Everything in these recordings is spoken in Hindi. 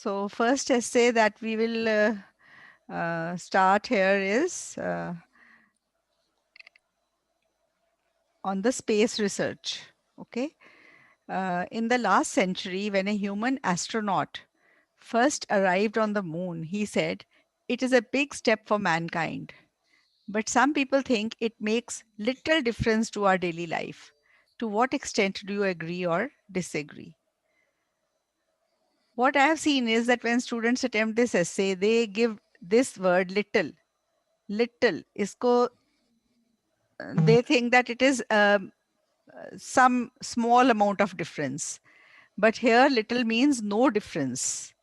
So first essay that we will start here is on the space research. Okay. In the last century, when a human astronaut first arrived on the moon, he said, "It is a big step for mankind." But some people think it makes little difference to our daily life. To what extent do you agree or disagree? What I have seen is that when students attempt this essay, they give this word little. Little. Isko, they think that it is some small amount of difference. But here, little means no difference.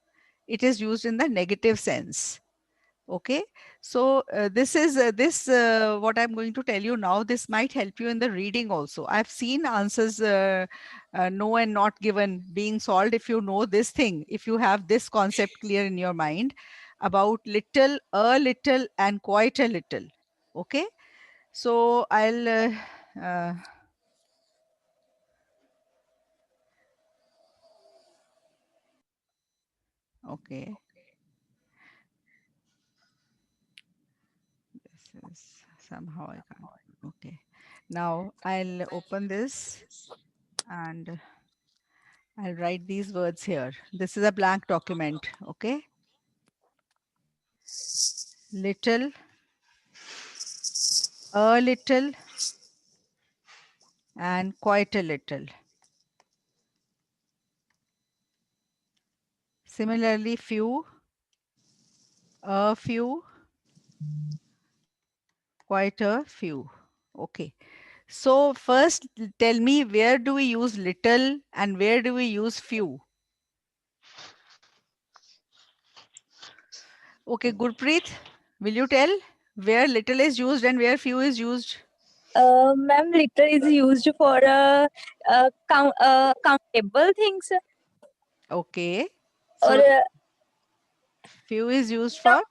It is used in the negative sense. Okay, so this what I'm going to tell you now, this might help you in the reading also. I've seen answers no and not given being solved. If you know this thing, if you have this concept clear in your mind about little, a little and quite a little. Okay, so I'll uh, okay, this is somehow I can't. Okay, now I'll open this and I'll write these words here. This is a blank document, okay? Little, a little, and quite a little. Similarly, few, a few, quite a few. Okay. So first tell me, where do we use little and where do we use few? Okay, Gurpreet, will you tell where little is used and where few is used? Ma'am, liter is used for countable things, Okay. or So few is used no, for?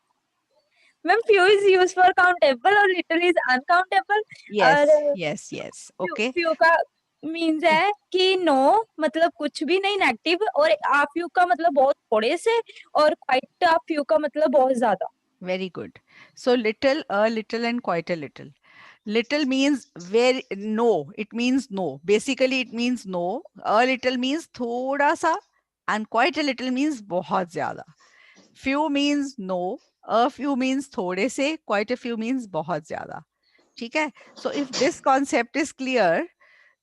ma'am, few is used for countable और little is uncountable. और Yes, yes, yes. few Okay. few का मीन्स है कि नो मतलब कुछ भी नहीं नेगेटिव, और आ फ्यू का मतलब बहुत थोड़े से, और क्वाइट आ फ्यू का मतलब बहुत ज्यादा. Very good. So little, a little, and quite a little. Little means very no. It means no. Basically, it means no. A little means thoda sa, and quite a little means बहुत ज़्यादा. Few means no. A few means थोड़े से. Quite a few means बहुत ज़्यादा. ठीक है? So if this concept is clear,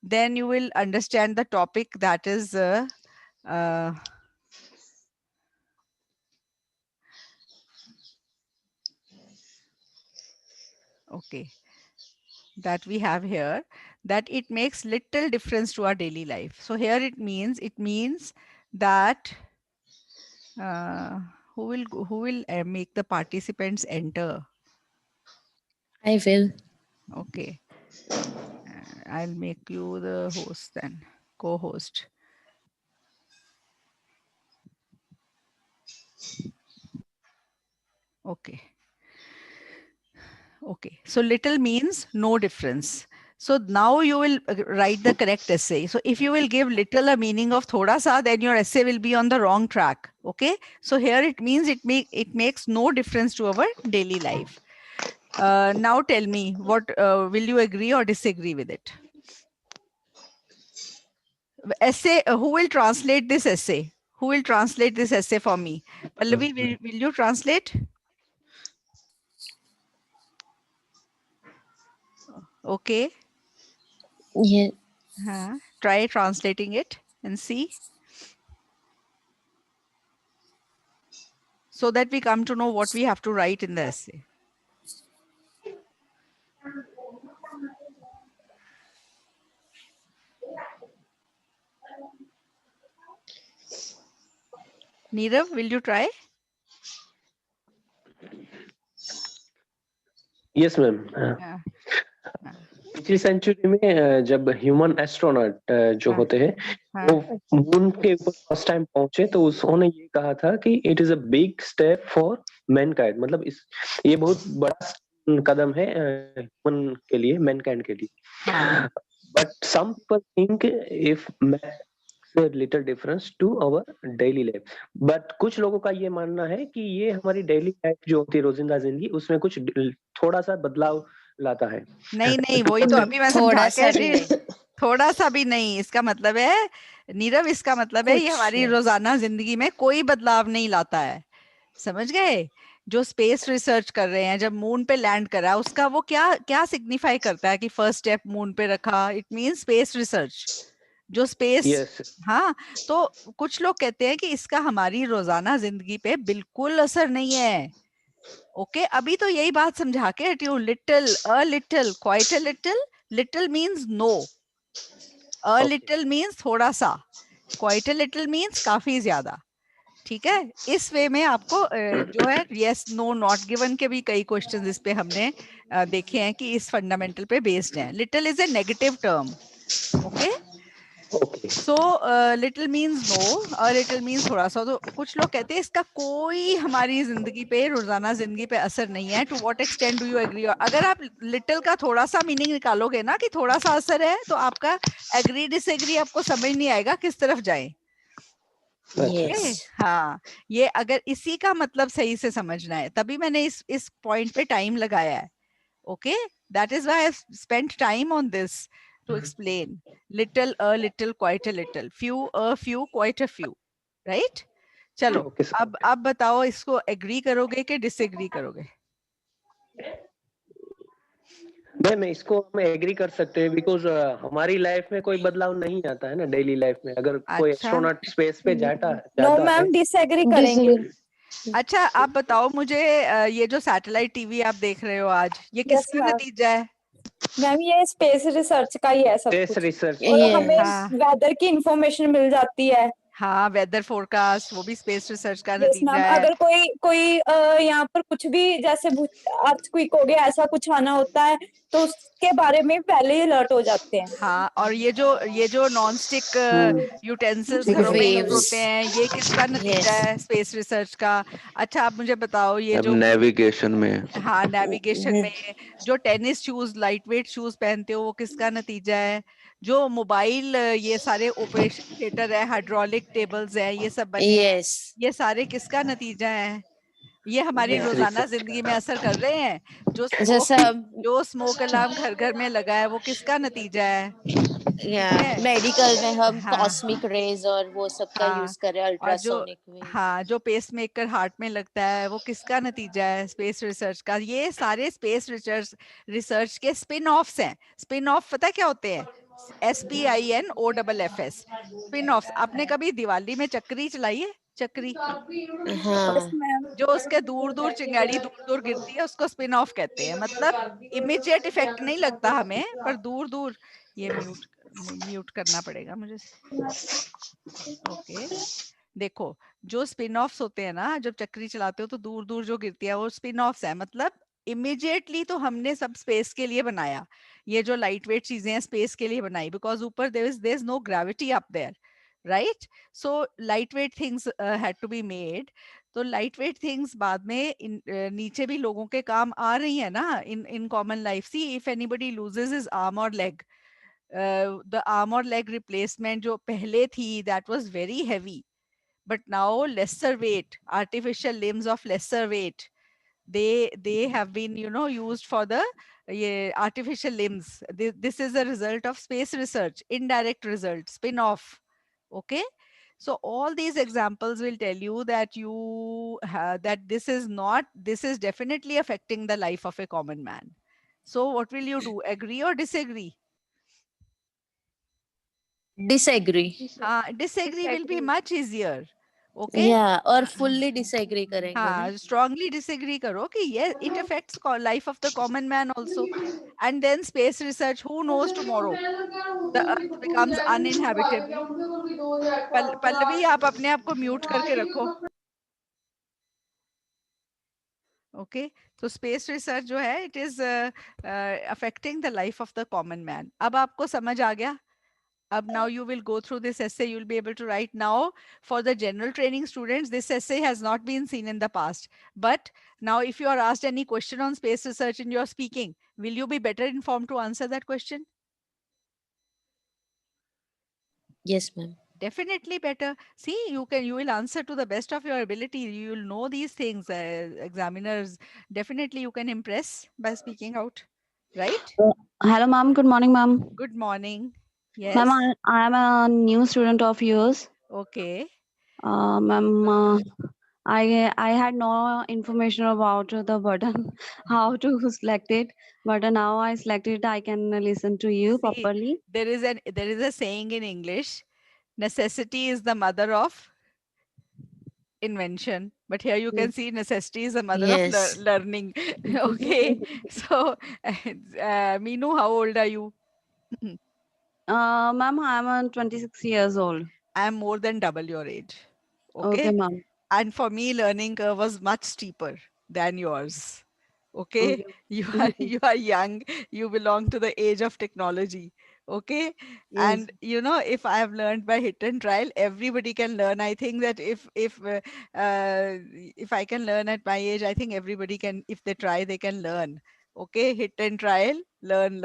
then you will understand the topic, that is uh, okay, that we have here, that it makes little difference to our daily life. So here it means that uh, who will make the participants enter? I will. Okay, I'll make you the host then, co-host. Okay. Okay, so little means no difference. So now you will write the correct essay. So if you will give little a meaning of thoda sa, then your essay will be on the wrong track. Okay, so here it means it makes no difference to our daily life. Now tell me, what will you agree or disagree with it? Essay. Who will translate this essay? Who will translate this essay for me? Pallavi, will you translate? Okay. Yeah. Try translating it and see, so that we come to know what we have to write in the essay. Neerav, will you try? Yes ma'am. Yeah. पिछली सेंचुरी में जब ह्यूमन एस्ट्रोनॉट जो हाँ, होते हैं हाँ, वो मून के ऊपर फर्स्ट टाइम पहुंचे, तो उन्होंने ये कहा था कि it is a big step for Mankind. मतलब ये बहुत बड़ा कदम है ह्यूमन के लिए, मैनकाइंड के लिए. हाँ, but some people think if little difference to our daily life. But कुछ लोगों का ये मानना है कि ये हमारी डेली लाइफ जो होती है, रोजिंदा जिंदगी, उसमें कुछ थोड़ा सा बदलाव लाता है। नहीं नहीं, वही तो अभी मैं समझा थोड़ा के सा भी नहीं। थोड़ा सा भी नहीं, इसका मतलब है नीरव, इसका मतलब है ये कुछ हमारी रोजाना जिंदगी में कोई बदलाव नहीं लाता है। समझ गए? जो स्पेस रिसर्च कर रहे हैं, जब मून पे लैंड करा, उसका वो क्या क्या सिग्निफाई करता है कि फर्स्ट स्टेप मून पे रखा? इट मींस स्पेस रिसर्च, जो स्पेस। यस। हाँ, तो कुछ लोग कहते हैं कि इसका हमारी रोजाना जिंदगी पे बिल्कुल असर नहीं है। ओके, अभी तो यही बात समझा के हटी हूँ। Little, a little, quite a little. Little means no, a okay. Little means थोड़ा सा, क्वाइट अ लिटिल मींस काफी ज्यादा। ठीक है, इस वे में आपको जो है यस नो नॉट गिवन के भी कई क्वेश्चंस इस पे हमने देखे हैं कि इस फंडामेंटल पे बेस्ड हैं। Little is a negative term. Okay, okay. So little means no, और लिटिल मीन्स थोड़ा सा। तो कुछ लोग कहते हैं इसका कोई हमारी जिंदगी पे, रोजाना जिंदगी पे असर नहीं है। To what extent do you agree? अगर आप लिटिल का थोड़ा सा मीनिंग निकालोगे ना कि थोड़ा सा असर है, तो आपका एग्री डिसएग्री आपको समझ नहीं आएगा किस तरफ जाए। अच्छा। Okay, yes. हाँ, ये अगर इसी का मतलब सही से समझना है, तभी मैंने इस पॉइंट पे टाइम लगाया है। Okay, that is why I've spent time on this to explain. Little, a little, quite a little, few, a few, quite a few, right? चलो, ओके सर। अब बताओ, इसको एग्री करोगे कि डिसएग्री करोगे? मैं इसको हम एग्री कर सकते हैं, बिकॉज हमारी लाइफ में कोई बदलाव नहीं आता है ना डेली लाइफ में। अगर कोई अच्छा, एस्ट्रोनॉट स्पेस पे जाता नो जाता है। मैम, डिसएग्री करेंगे। डिसएग्री। अच्छा, आप बताओ मुझे, ये जो सैटेलाइट टीवी आप देख रहे हो आज, ये यस किसका मैम। नतीजा है? मैम, ये स्पेस रिसर्च का ही है सब स्पेस कुछ, रिसर्च। और हमें यस। हाँ वेदर की इंफॉर्मेशन मिल जाती है। हाँ, वेदर फोरकास्ट, वो भी स्पेस रिसर्च का यस नतीजा मैम, है। अगर कोई कोई यहाँ पर कुछ भी, जैसे अर्थक्वेक हो गया, ऐसा कुछ आना होता है, तो उसके बारे में पहले ही अलर्ट हो जाते हैं। हाँ, और ये जो नॉन स्टिक यूटेंसिल्स ठीक है घरों में यूज वेव्स। होते हैं, ये किसका नतीजा यस। है? स्पेस रिसर्च का। अच्छा, आप मुझे बताओ, ये अब जो नेविगेशन में हाँ नेविगेशन में जो tennis shoes, light weight shoes पहनते हो, वो किसका नतीजा है? जो मोबाइल, ये सारे ऑपरेशन थिएटर है, हाइड्रोलिक टेबल्स है, ये सब बने हैं, यस। ये सारे किसका नतीजा है? ये हमारी स्पेस रोजाना रिसर्च जिंदगी में असर कर रहे हैं। जैसा जो स्मोक अलार्म घर घर में लगा है, वो किसका नतीजा है? या ठीक है, मेडिकल में हम हाँ कॉस्मिक रेज और वो सब का हाँ, यूज कर रहे हैं, और जो अल्ट्रासोनिक वेव। हाँ, जो पेसमेकर हार्ट में लगता है, वो किसका नतीजा है? स्पेस रिसर्च का। ये सारे स्पेस रिसर्च रिसर्च के स्पिन ऑफ्स हैं। स्पिन ऑफ पता है क्या होते हैं? SPINOFF, spin offs. आपने कभी दिवाली में चक्री चलाई है? चक्री, यस हाँ। मैम। जो उसके दूर दूर चिंगारी दूर दूर गिरती है, उसको स्पिन ऑफ कहते हैं। मतलब इमीडिएट इफेक्ट नहीं लगता हमें, पर दूर दूर। ये म्यूट, म्यूट करना पड़ेगा मुझे। ओके, देखो, जो स्पिन ऑफ्स होते हैं ना, जब चक्री चलाते हो तो दूर दूर जो गिरती है, वो स्पिन ऑफ्स है। मतलब इमीडिएटली तो हमने सब स्पेस के लिए बनाया। ये जो लाइट वेट चीजें हैं, स्पेस के लिए बनाई, बिकॉज ऊपर there is no gravity up there, right? So light weight things had to be made. तो लाइट वेट थिंग्स बाद में नीचे भी लोगों के काम आ रही है ना, in in common life. See, if anybody loses his arm और लेग, द आर्म और लेग रिप्लेसमेंट जो पहले थी, that was very heavy, but now lesser weight, artificial limbs of lesser weight, they have been, used for the yeah, artificial limbs. This is a result of space research, indirect result, spin off. Okay, so all these examples will tell you that that this is definitely affecting the life of a common man. So what will you do? Agree or disagree? Disagree. Disagree will be much easier. Okay, या और फुल्ली डिसएग्री करेंगे ना। हाँ, स्ट्रांगली डिसएग्री करो कि ये it affects life of the common man also. And then space research, who knows tomorrow the earth becomes uninhabitable. Pallavi, आप अपने आप को म्यूट करके रखो। ओके, तो स्पेस रिसर्च जो है, it is affecting the life of the common man. अब आपको समझ आ गया? Now you will go through this essay, you'll be able to write. Now for the general training students, this essay has not been seen in the past, but now if you are asked any question on space research in your speaking, will you be better informed to answer that question? Yes ma'am. Definitely better. See, you will answer to the best of your ability. You will know these things. Examiners, definitely you can impress by speaking out, right? Hello, ma'am. Good morning, ma'am. Good morning. Ma'am, Yes. I am a new student of yours. Okay. Ma'am, I had no information about the button, how to select it, but now I selected. I can listen to you See, properly. there is a saying in English, necessity is the mother of invention. But here you can Yes. see necessity is the mother of Yes. learning. Okay. So, Meenu, how old are you? Ma'am, I am 26 years old. I'm more than double your age. Okay, Okay. ma'am. And for me, learning curve was much steeper than yours. Okay. Okay. You are young, you belong to the age of technology. Okay. Yes. And if I have learned by hit and trial, everybody can learn. I think that if I can learn at my age, I think everybody can. If they try, they can learn. Okay. Hit and trial, learn.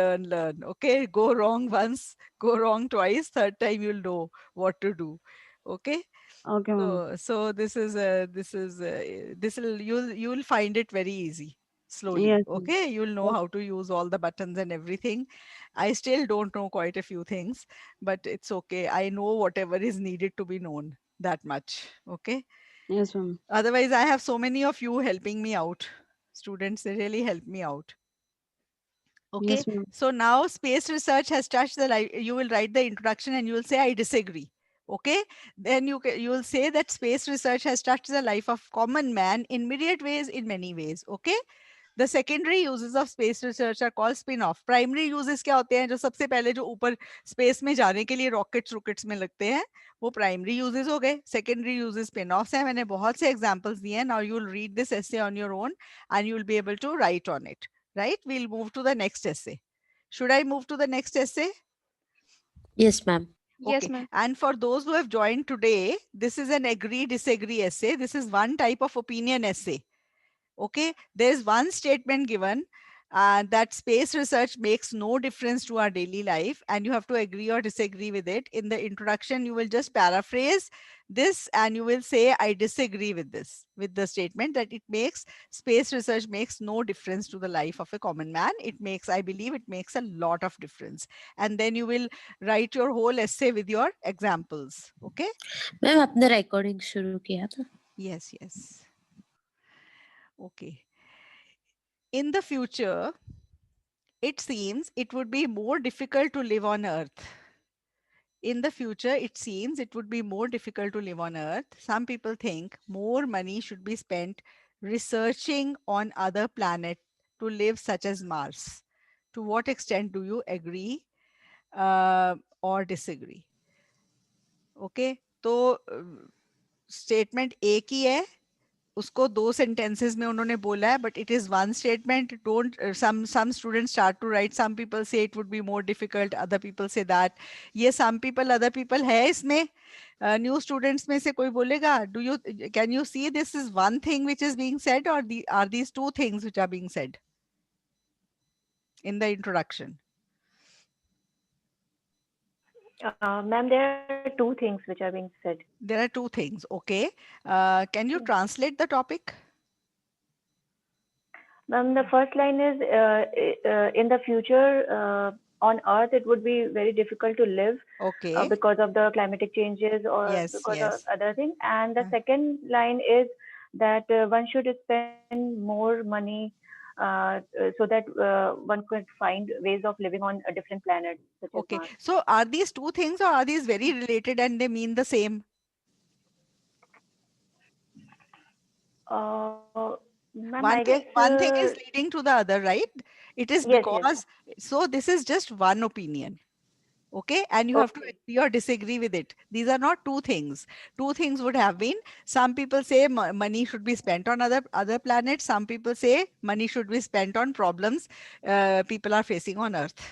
Okay. Go wrong once, go wrong twice, third time you'll know what to do. Okay. Okay, ma'am. So this will you'll find it very easy slowly. Yes, ma'am. Okay, you'll know Okay. how to use all the buttons and everything. I still don't know quite a few things, but it's okay. I know whatever is needed to be known, that much. Okay. Yes, ma'am. Otherwise, I have so many of you helping me out. Students, they really help me out. Okay, Yes, ma'am. so now space research has touched the life. You will write the introduction and you will say, I disagree. Okay, then you will say that space research has touched the life of common man in myriad ways, in many ways. Okay, the secondary uses of space research are called spin-off. Primary uses क्या होते हैं जो सबसे पहले जो ऊपर स्पेस में जाने के लिए रॉकेट्स रॉकेट्स में लगते हैं वो प्राइमरी यूजेस हो गए सेकेंडरी यूजेस स्पिन-ऑफ्स हैं मैंने बहुत से एग्जांपल्स दिए हैं now you will read this essay on your own and you will be able to write on it right? We'll move to the next essay. Should I move to the next essay? Yes, ma'am. Yes, Okay. ma'am. And for those who have joined today, this is an agree disagree essay. This is one type of opinion essay. Okay, there's one statement given that space research makes no difference to our daily life, and you have to agree or disagree with it. In the introduction, you will just paraphrase this and you will say, I disagree with this, with the statement that it makes space research makes no difference to the life of a common man. It makes, I believe, it makes a lot of difference. And then you will write your whole essay with your examples. Okay. Ma'am आपने रिकॉर्डिंग शुरू किया था? Yes, yes. Okay. In the future, it seems it would be more difficult to live on Earth. In the future, it seems it would be more difficult to live on Earth. Some people think more money should be spent researching on other planets to live, such as Mars. To what extent do you agree or disagree? Okay, तो स्टेटमेंट एक ही है उसको दो सेंटेंसेस में उन्होंने बोला है but it is one statement don't some students start to write some people say it would be more difficult other people say that ये some people other people है इसमें न्यू स्टूडेंट्स में से कोई बोलेगा do you can you see this is one thing which is being said or are these two things which are being said in the introduction? Ma'am, there are two things which are being said. There are two things. Okay, can you translate the topic? Ma'am, the first line is in the future on Earth it would be very difficult to live Okay. because of the climatic changes or Yes, because yes. of other things. And the Uh. second line is that one should spend more money so that one could find ways of living on a different planet such as Okay. Mars. So are these two things or are these very related and they mean the same? Ma'am, I guess One thing is leading to the other, right? It is yes, yes. because, so this is just one opinion. Okay. And you have to Okay. agree or disagree with it. These are not two things. Two things would have been, some people say money should be spent on other planets. Some people say money should be spent on problems people are facing on Earth.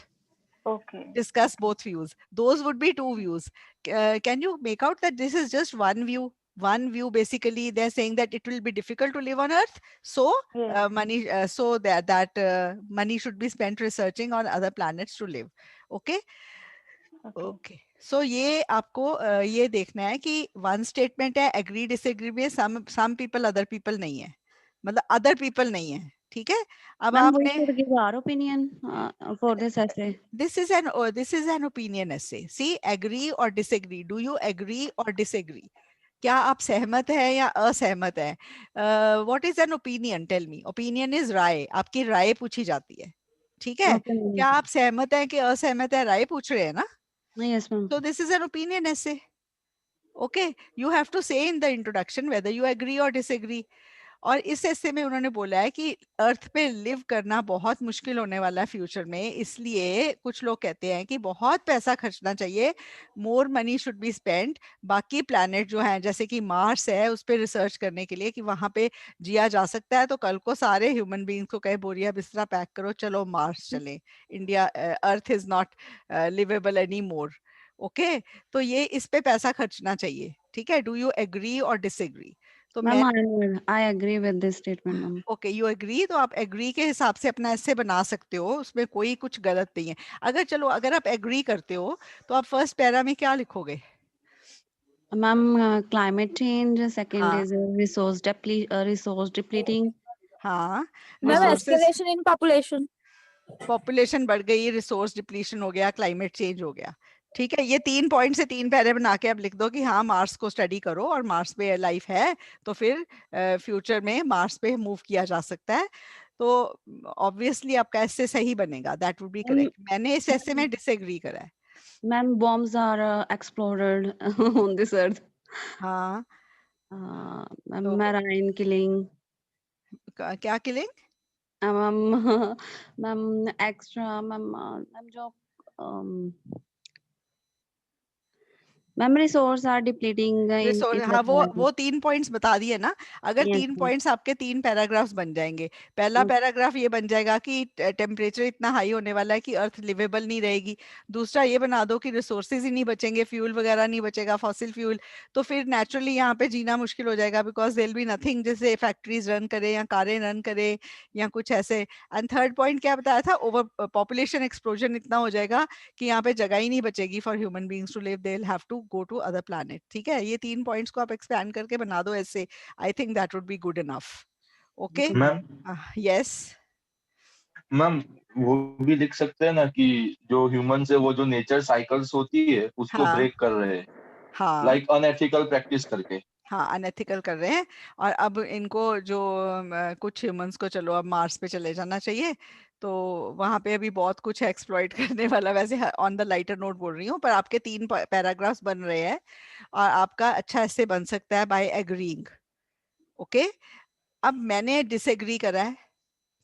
Okay. Discuss both views. Those would be two views. Can you make out that this is just one view? One view, basically, they're saying that it will be difficult to live on Earth, so Yes. so that money should be spent researching on other planets to live. Okay. Okay. Okay, सो ये आपको ये देखना है कि वन स्टेटमेंट है, एग्री डिसएग्री में सम पीपल अदर पीपल नहीं है, मतलब अदर पीपल नहीं है, ठीक है। अब Ma'am, we आपने should give our opinion for this essay. this is an opinion essay. See, agree or disagree, do you agree or disagree? क्या आप सहमत है या असहमत है? What is an opinion? Tell me. Opinion is राय, आपकी राय पूछी जाती है, ठीक है। Okay, ma'am. क्या आप सहमत हैं कि असहमत है? राय पूछ रहे हैं ना। Yes, ma'am. So this is an opinion essay. Okay, you have to say in the introduction whether you agree or disagree. और इस ऐसे में उन्होंने बोला है कि अर्थ पे लिव करना बहुत मुश्किल होने वाला है फ्यूचर में, इसलिए कुछ लोग कहते हैं कि बहुत पैसा खर्चना चाहिए, more money should be spent बाकी प्लैनेट जो हैं, जैसे कि मार्स है, उस पे रिसर्च करने के लिए कि वहां पे जिया जा सकता है। तो कल को सारे ह्यूमन बीइंग्स को कहे बोरिया बिस्तरा पैक करो, चलो मार्स चले, India earth is not liveable any more. Okay, तो ये इस पे पैसा खर्चना चाहिए, ठीक है। डू यू एग्री और डिसएग्री? तो Ma'am, मैं I agree with this statement, ma'am. Okay, you agree, तो आप एग्री के हिसाब से अपना ऐसे बना सकते हो, उसमें कोई कुछ गलत नहीं है। अगर चलो अगर आप एग्री करते हो तो आप फर्स्ट पैरा में क्या लिखोगे? Ma'am, climate change. Second हाँ is resource depleting. हाँ, ma'am resources, escalation in population. Population बढ़ गई, रिसोर्स डिप्लीशन हो गया, क्लाइमेट चेंज हो गया, ठीक है। ये 3 पॉइंट से 3 पैरे बना के आप लिख दो कि हाँ मार्स को स्टडी करो और मार्स पे लाइफ है, तो फिर फ्यूचर में मार्स पे मूव किया जा सकता है। तो ऑब्वियसली आपका ऐसे सही बनेगा, that would be Ma'am, correct. मैंने इस ऐसे में डिसएग्री करा है। ma'am, bombs are exploded on this earth. हाँ, तो Marine killing. क्या killing? Ma'am, ma'am, extra, ma'am, ma'am, जो um, ma'am, resource are depleting resource, in the हाँ, world. वो 3 पॉइंट्स बता दिए ना। अगर Yes, 3 पॉइंट्स आपके 3 पैराग्राफ्स बन जाएंगे, पहला ma'am. पैराग्राफ ये बन जाएगा कि टेम्परेचर इतना हाई होने वाला है कि अर्थ लिवेबल नहीं रहेगी। दूसरा ये बना दो कि रिसोर्सेज ही नहीं बचेंगे, फ्यूल वगैरह नहीं बचेगा, फॉसिल फ्यूल, तो फिर नेचुरली यहाँ पे जीना मुश्किल हो जाएगा, बिकॉज देयर बी नथिंग जैसे फैक्ट्रीज रन करे या कारें रन करे या कुछ ऐसे। एंड थर्ड पॉइंट क्या बताया था? ओवर पॉपुलेशन एक्सप्लोजन इतना हो जाएगा कि यहाँ पे जगह ही नहीं बचेगी for human beings to live, they will have to go to other planet, ठीक है। ये 3 पॉइंट्स को आप एक्सपैंड करके बना दो ऐसे, I think that would be good enough. Okay, Okay, ma'am yes, ma'am वो भी लिख सकते हैं ना कि जो ह्यूमन से वो जो नेचर साइकिल्स होती है उसको हाँ ब्रेक कर रहे हैं, हाँ लाइक अनएथिकल प्रैक्टिस करके। हाँ, अनएथिकल कर रहे हैं। और अब इनको जो कुछ ह्यूमंस को चलो अब मार्स पे चले जाना चाहिए, तो वहां पे अभी बहुत कुछ है एक्सप्लॉइट करने वाला। वैसे ऑन द लाइटर नोट बोल रही हूँ, पर आपके 3 पैराग्राफ्स बन रहे हैं और आपका अच्छा ऐसे बन सकता है बाय एग्रीइंग। ओके, अब मैंने डिसएग्री करा है,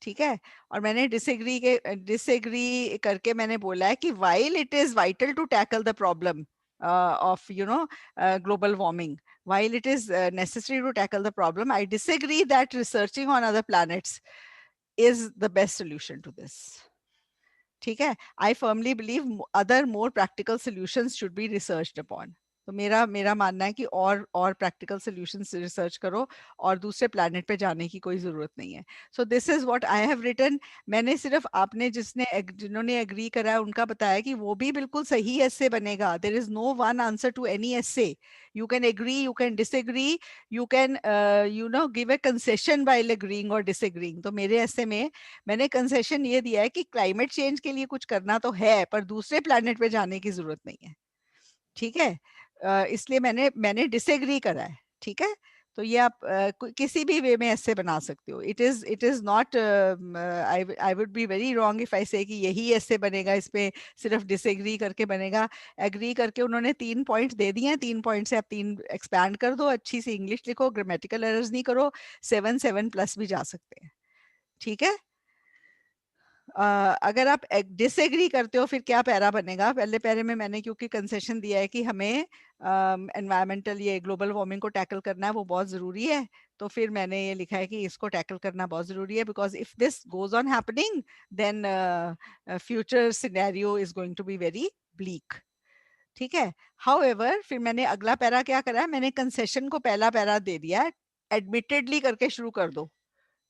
ठीक है। और मैंने डिसएग्री करके मैंने बोला है कि while it is vital to tackle the problem of global warming, while it is necessary to tackle the problem, I disagree that researching on other planets is the best solution to this, ठीक है। I firmly believe other more practical solutions should be researched upon. तो मेरा मेरा मानना है कि और प्रैक्टिकल सॉल्यूशंस रिसर्च करो, और दूसरे प्लैनेट पे जाने की कोई जरूरत नहीं है। So this is what I have written. मैंने सिर्फ आपने जिन्होंने एग्री करा है उनका बताया कि वो भी बिल्कुल सही ऐसे बनेगा। There is no one answer to any essay. You can agree, you can disagree, you can give a concession by agreeing और डिसएग्रीइंग। तो मेरे ऐसे में मैंने कंसेशन ये दिया है कि क्लाइमेट चेंज के लिए कुछ करना तो है, पर दूसरे प्लैनेट पे जाने की जरूरत नहीं है, ठीक है। इसलिए मैंने मैंने डिसएग्री करा है, ठीक है। तो ये आप किसी भी वे में ऐसे बना सकते हो। It is not, I would be very wrong if I से कि यही ऐसे बनेगा, इस पे सिर्फ डिसएग्री करके बनेगा। एग्री करके उन्होंने 3 पॉइंट दे दिए हैं, 3 पॉइंट से आप 3 एक्सपैंड कर दो, अच्छी सी इंग्लिश लिखो, ग्रामेटिकल एरर्स नहीं करो, 7 7+ भी जा सकते हैं, ठीक है। अगर आप डिसएग्री करते हो फिर क्या पैरा बनेगा? पहले पैरे में मैंने क्योंकि कंसेशन दिया है कि हमें एनवायरमेंटल ये ग्लोबल वार्मिंग को टैकल करना है, वो बहुत ज़रूरी है। तो फिर मैंने ये लिखा है कि इसको टैकल करना बहुत ज़रूरी है, because if this goes on happening then future scenario is going to be very bleak, ठीक है। हाउएवर फिर मैंने अगला पैरा क्या करा है, मैंने कंसेशन को पहला पैरा दे दिया है, एडमिटेडली करके शुरू कर दो,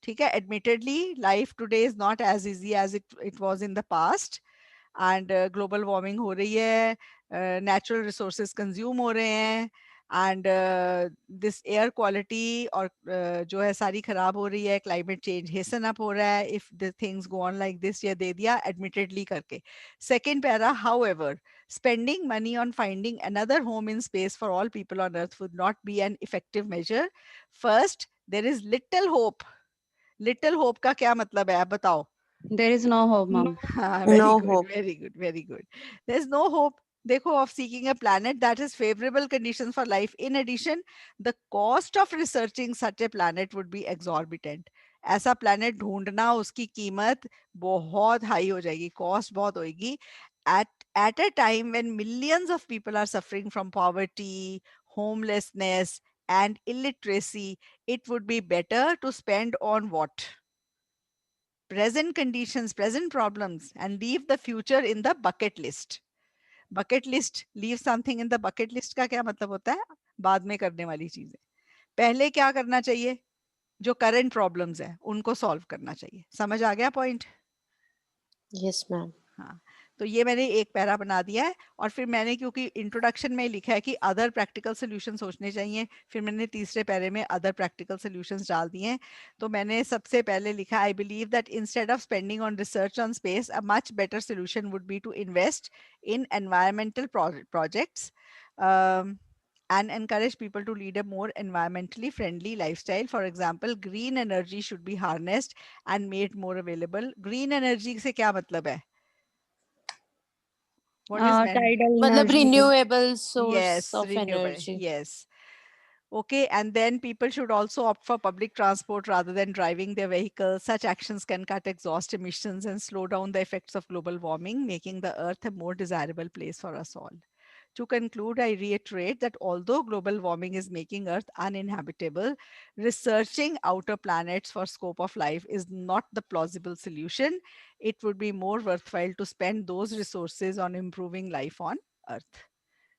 ठीक है। Admittedly life today is not as easy as it was in the past. And global warming हो रही है, नेचुरल रिसोर्सेज कंज्यूम हो रहे हैं, एंड दिस एयर क्वालिटी और जो है सारी खराब हो रही है, क्लाइमेट चेंज हेसन अप हो रहा है, if the things go on like this, ये दे दिया एडमिटेडली करके. Second para, however spending money on finding another home in space for all people on earth would not be an effective measure. First, there is little hope. Little hope का क्या मतलब है, आप बताओ. There is no hope, ma'am. Very No good, hope. very good, very good. There's no hope. देखो, of seeking a planet that has favorable conditions for life. In addition, the cost of researching such a planet would be exorbitant. ऐसा planet ढूंढना, उसकी कीमत बहुत हाई हो जाएगी, cost बहुत होगी. At a time when millions of people are suffering from poverty, homelessness, and illiteracy, it would be better to spend on what? Present conditions, present problems, and leave the future in the bucket list. Bucket list, leave something in the bucket list का क्या मतलब होता है? बाद में करने वाली चीजें. पहले क्या करना चाहिए? जो करंट प्रॉब्लम्स है उनको सॉल्व करना चाहिए. समझ आ गया पॉइंट? Yes, ma'am. हाँ, तो ये मैंने एक पैरा बना दिया है, और फिर मैंने क्योंकि इंट्रोडक्शन में लिखा है कि अदर प्रैक्टिकल सोल्यूशन सोचने चाहिए, फिर मैंने तीसरे पैरे में अदर प्रैक्टिकल सोल्यूशंस डाल दिए हैं. तो मैंने सबसे पहले लिखा, I believe that instead of spending on research on space, a much better solution would be to invest in environmental projects and encourage people to lead a more environmentally friendly lifestyle. For example, green energy should be harnessed and made more available. Green energy से क्या मतलब है? What is meant? Tidal मतलब energy. renewable source Yes, of renewable. energy. Yes. Okay, and then people should also opt for public transport rather than driving their vehicles. Such actions can cut exhaust emissions and slow down the effects of global warming, making the earth a more desirable place for us all. To conclude, I reiterate that although global warming is making Earth uninhabitable, researching outer planets for scope of life is not the plausible solution. It would be more worthwhile to spend those resources on improving life on Earth.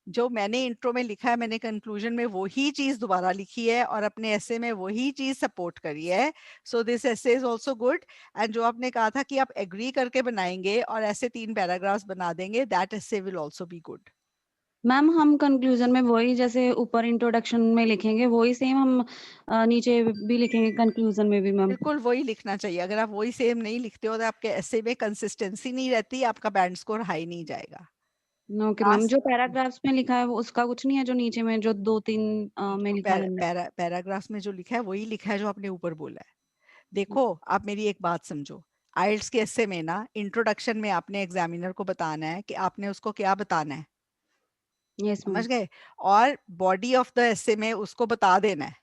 जो मैंने इंट्रो में लिखा है, मैंने कंक्लूजन में वही चीज दोबारा लिखी है और अपने ऐसे में वही चीज सपोर्ट करी है. सो दिस ऐसे इज आल्सो गुड. एंड जो आपने कहा था कि आप एग्री करके बनाएंगे और ऐसे 3 पैराग्राफ्स बना देंगे, दैट ऐसे will also be good. Ma'am हम कंक्लूजन में वही जैसे ऊपर इंट्रोडक्शन में लिखेंगे वही सेम हम नीचे भी लिखेंगे कंक्लूजन में भी मैम. बिल्कुल वही लिखना चाहिए. अगर आप वही सेम नहीं लिखते हो तो आपके ऐसे में कंसिस्टेंसी नहीं रहती, आपका बैंड स्कोर हाई नहीं जाएगा. Okay ma'am. जो पैराग्राफ्स में लिखा है वो उसका कुछ नहीं है, जो नीचे में जो 2-3 में लिखा है मैंने. पैराग्राफ्स में जो लिखा है वही लिखा है जो आपने ऊपर बोला है. देखो, आप मेरी एक बात समझो. आइल्स के ऐसे में ना, इंट्रोडक्शन में आपने एग्जामिनर को बताना है कि आपने उसको क्या बताना है. Yes ma'am. समझ गए? और बॉडी ऑफ द ऐसे में उसको बता देना है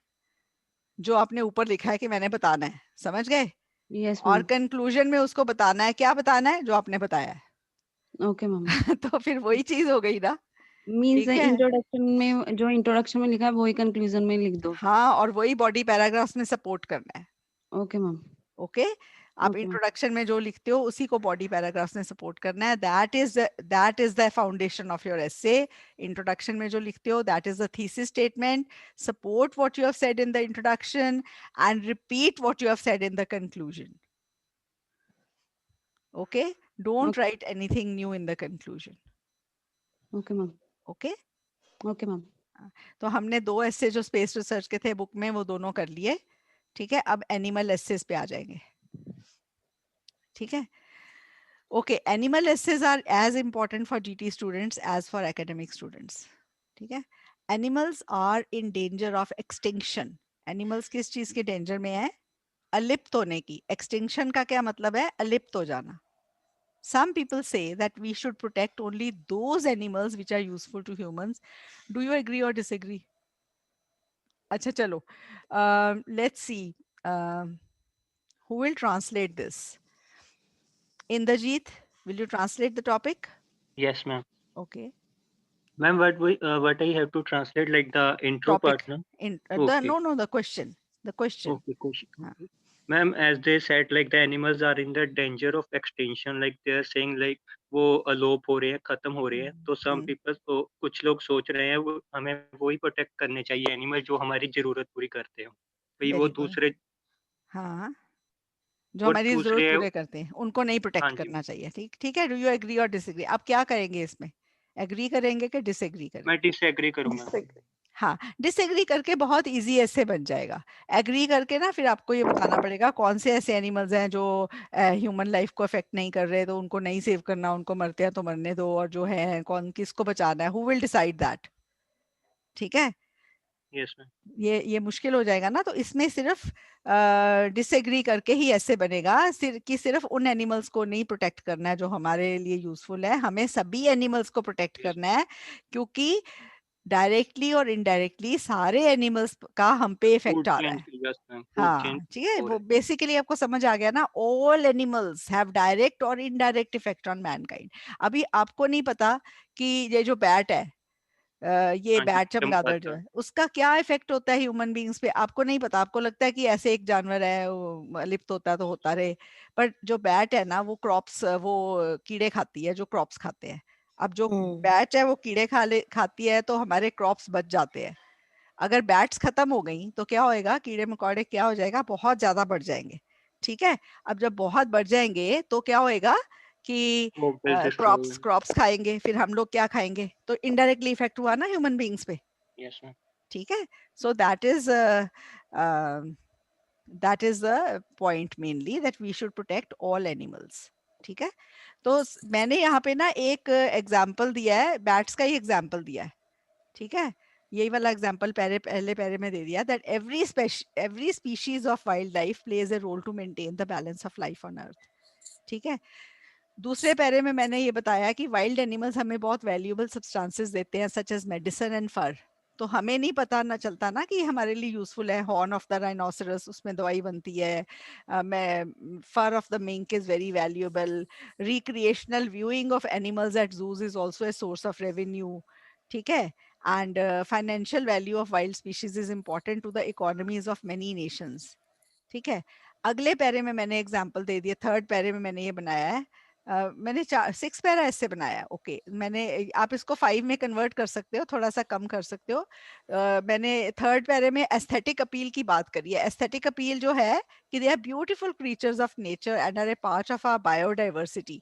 जो आपने ऊपर लिखा है कि मैंने बताना है. समझ गए? यस और मैम. कंक्लूजन में उसको बताना है, क्या बताना है, जो आपने बताया है. Okay ma'am. तो फिर वही चीज हो गई ना. मीन्स ठीक है. इंट्रोडक्शन में लिखा है वही कंक्लूजन में लिख दो. हाँ, और वही बॉडी पैराग्राफ्स में सपोर्ट करना है. Okay ma'am. ओके. आप ओके मैम. इंट्रोडक्शन में जो लिखते हो उसी को बॉडी पैराग्राफ्स में सपोर्ट करना है. That is the foundation of your essay. Introduction में जो लिखते हो, that is the thesis statement. Support what you have said in the introduction and repeat what you have said in the conclusion. Okay. Don't write anything new in the conclusion. Okay ma'am. Okay. Okay ma'am. तो हमने 2 ऐसे जो स्पेस रिसर्च के थे बुक में, वो दोनों कर लिए. ठीक है. अब एनिमल एसेस पे आ जाएंगे. ठीक है. Okay, animal essays are as important for GT students as for academic students. ठीक है. Animals are in danger of extinction. Animals किस चीज के danger में है? अलिप्त होने की. Extinction का क्या मतलब है? अलिप्त हो जाना. Some people say that we should protect only those animals which are useful to humans. Do you agree or disagree? अच्छा चलो. Let's see. Who will translate this? Indrajit, will you translate the topic? Yes, ma'am. Okay. Ma'am, what I have to translate like the intro part, Topic. no? The Okay. no, the question. The question. Okay, question. हाँ. Okay. Ma'am, as they said, like the animals are in the danger of extinction. Like they are saying, like वो अलोप हो रहे हैं, खत्म हो रहे हैं. तो some people, तो कुछ लोग सोच रहे हैं वो हमें वही प्रोटेक्ट करने चाहिए एनिमल जो हमारी जरूरत पूरी करते हो. भाई वो Very good. दूसरे हाँ. जो और हमारी जरूरत दूसरे पूरे करते हैं उनको नहीं हाँ प्रोटेक्ट जी करना चाहिए। ठीक ठीक है, डू यू एग्री और डिसएग्री? आप क्या करेंगे इसमें, एग्री करेंगे कि डिसएग्री करेंगे? मैं डिसएग्री करूंगा। हाँ, डिसएग्री करके बहुत इजी ऐसे बन जाएगा। एग्री करके ना फिर आपको ये बताना पड़ेगा कौन से ऐसे एनिमल्स हैं जो ह्यूमन लाइफ को अफेक्ट नहीं कर रहे, तो उनको नहीं सेव करना, उनको मरते हैं तो मरने दो, और जो है कौन किसको बचाना है, हु विल डिसाइड दैट। ठीक है, यस मैम। ये मुश्किल हो जाएगा ना, तो इसमें सिर्फ डिसएग्री करके ही ऐसे बनेगा कि सिर्फ उन एनिमल्स को नहीं प्रोटेक्ट करना है जो हमारे लिए यूजफुल है, हमें सभी एनिमल्स को प्रोटेक्ट करना है, क्योंकि डायरेक्टली और इनडायरेक्टली सारे एनिमल्स का हम पे इफेक्ट फूड आ रहा चेन, है। यस मैम, फूड चेन हाँ ठीक है, हो वो रहा है। बेसिकली आपको समझ आ गया ना, ऑल एनिमल्स हैव डायरेक्ट और इनडायरेक्ट इफेक्ट ऑन मैनकाइंड। अभी आपको नहीं पता कि ये जो बैट है, ये हाँ जी, बैट चमगादड़ जो चमगादड़। है, उसका क्या इफेक्ट होता है ह्यूमन बीइंग्स पे, आपको नहीं पता। आपको लगता है कि ऐसे एक जानवर है, वो लिप्त होता है तो होता रहे, पर जो बैट है ना वो क्रॉप्स, वो कीड़े खाती है जो क्रॉप्स खाते हैं। अब जो बैट है वो कीड़े खाती है तो हमारे क्रॉप्स बच जाते हैं। अगर बैट्स खत्म हो गई तो क्या होएगा, कीड़े मकोड़े क्या हो जाएगा, बहुत ज्यादा बढ़ जाएंगे। ठीक है, अब जब बहुत बढ़ जाएंगे तो क्या होएगा कि वो विल क्रॉप्स डिस्ट्रॉय। क्रॉप्स खाएंगे, फिर हम लोग क्या खाएंगे, तो इनडायरेक्टली इफेक्ट हुआ ना ह्यूमन बीइंग्स पे। Yes ma'am. ठीक है, so that is the point mainly, that we should protect all animals. ठीक है, तो मैंने यहाँ पे ना एक एग्जाम्पल दिया है, बैट्स का ही एग्जाम्पल दिया है। ठीक है, यही वाला एग्जांपल पहले पैरे में दे दिया, that every species of wild life plays a role to maintain the balance of life on earth. ठीक है, दूसरे पैरे में मैंने ये बताया कि वाइल्ड एनिमल्स हमें बहुत वैल्यूएबल सब्सटेंसेस देते हैं, सच एज मेडिसिन एंड फर। तो हमें नहीं पता ना चलता ना कि हमारे लिए यूजफुल है, हॉर्न ऑफ द राइनोसरस, उसमें दवाई बनती है, मैं fur of the mink is very valuable, recreational viewing of animals at zoos is also a source of revenue. ठीक है, and financial value of wild species is important to the economies of many nations. ठीक है, अगले पैरे में मैंने एग्जांपल दे दिया, थर्ड पैरे में मैंने ये बनाया है, मैंने 6 पैरा ऐसे बनाया है। ओके, मैंने आप इसको 5 में कन्वर्ट कर सकते हो, थोड़ा सा कम कर सकते हो। मैंने थर्ड पैरे में एस्थेटिक अपील की बात करी है। एस्थेटिक अपील जो है कि they are beautiful creatures of nature and are a part of our biodiversity.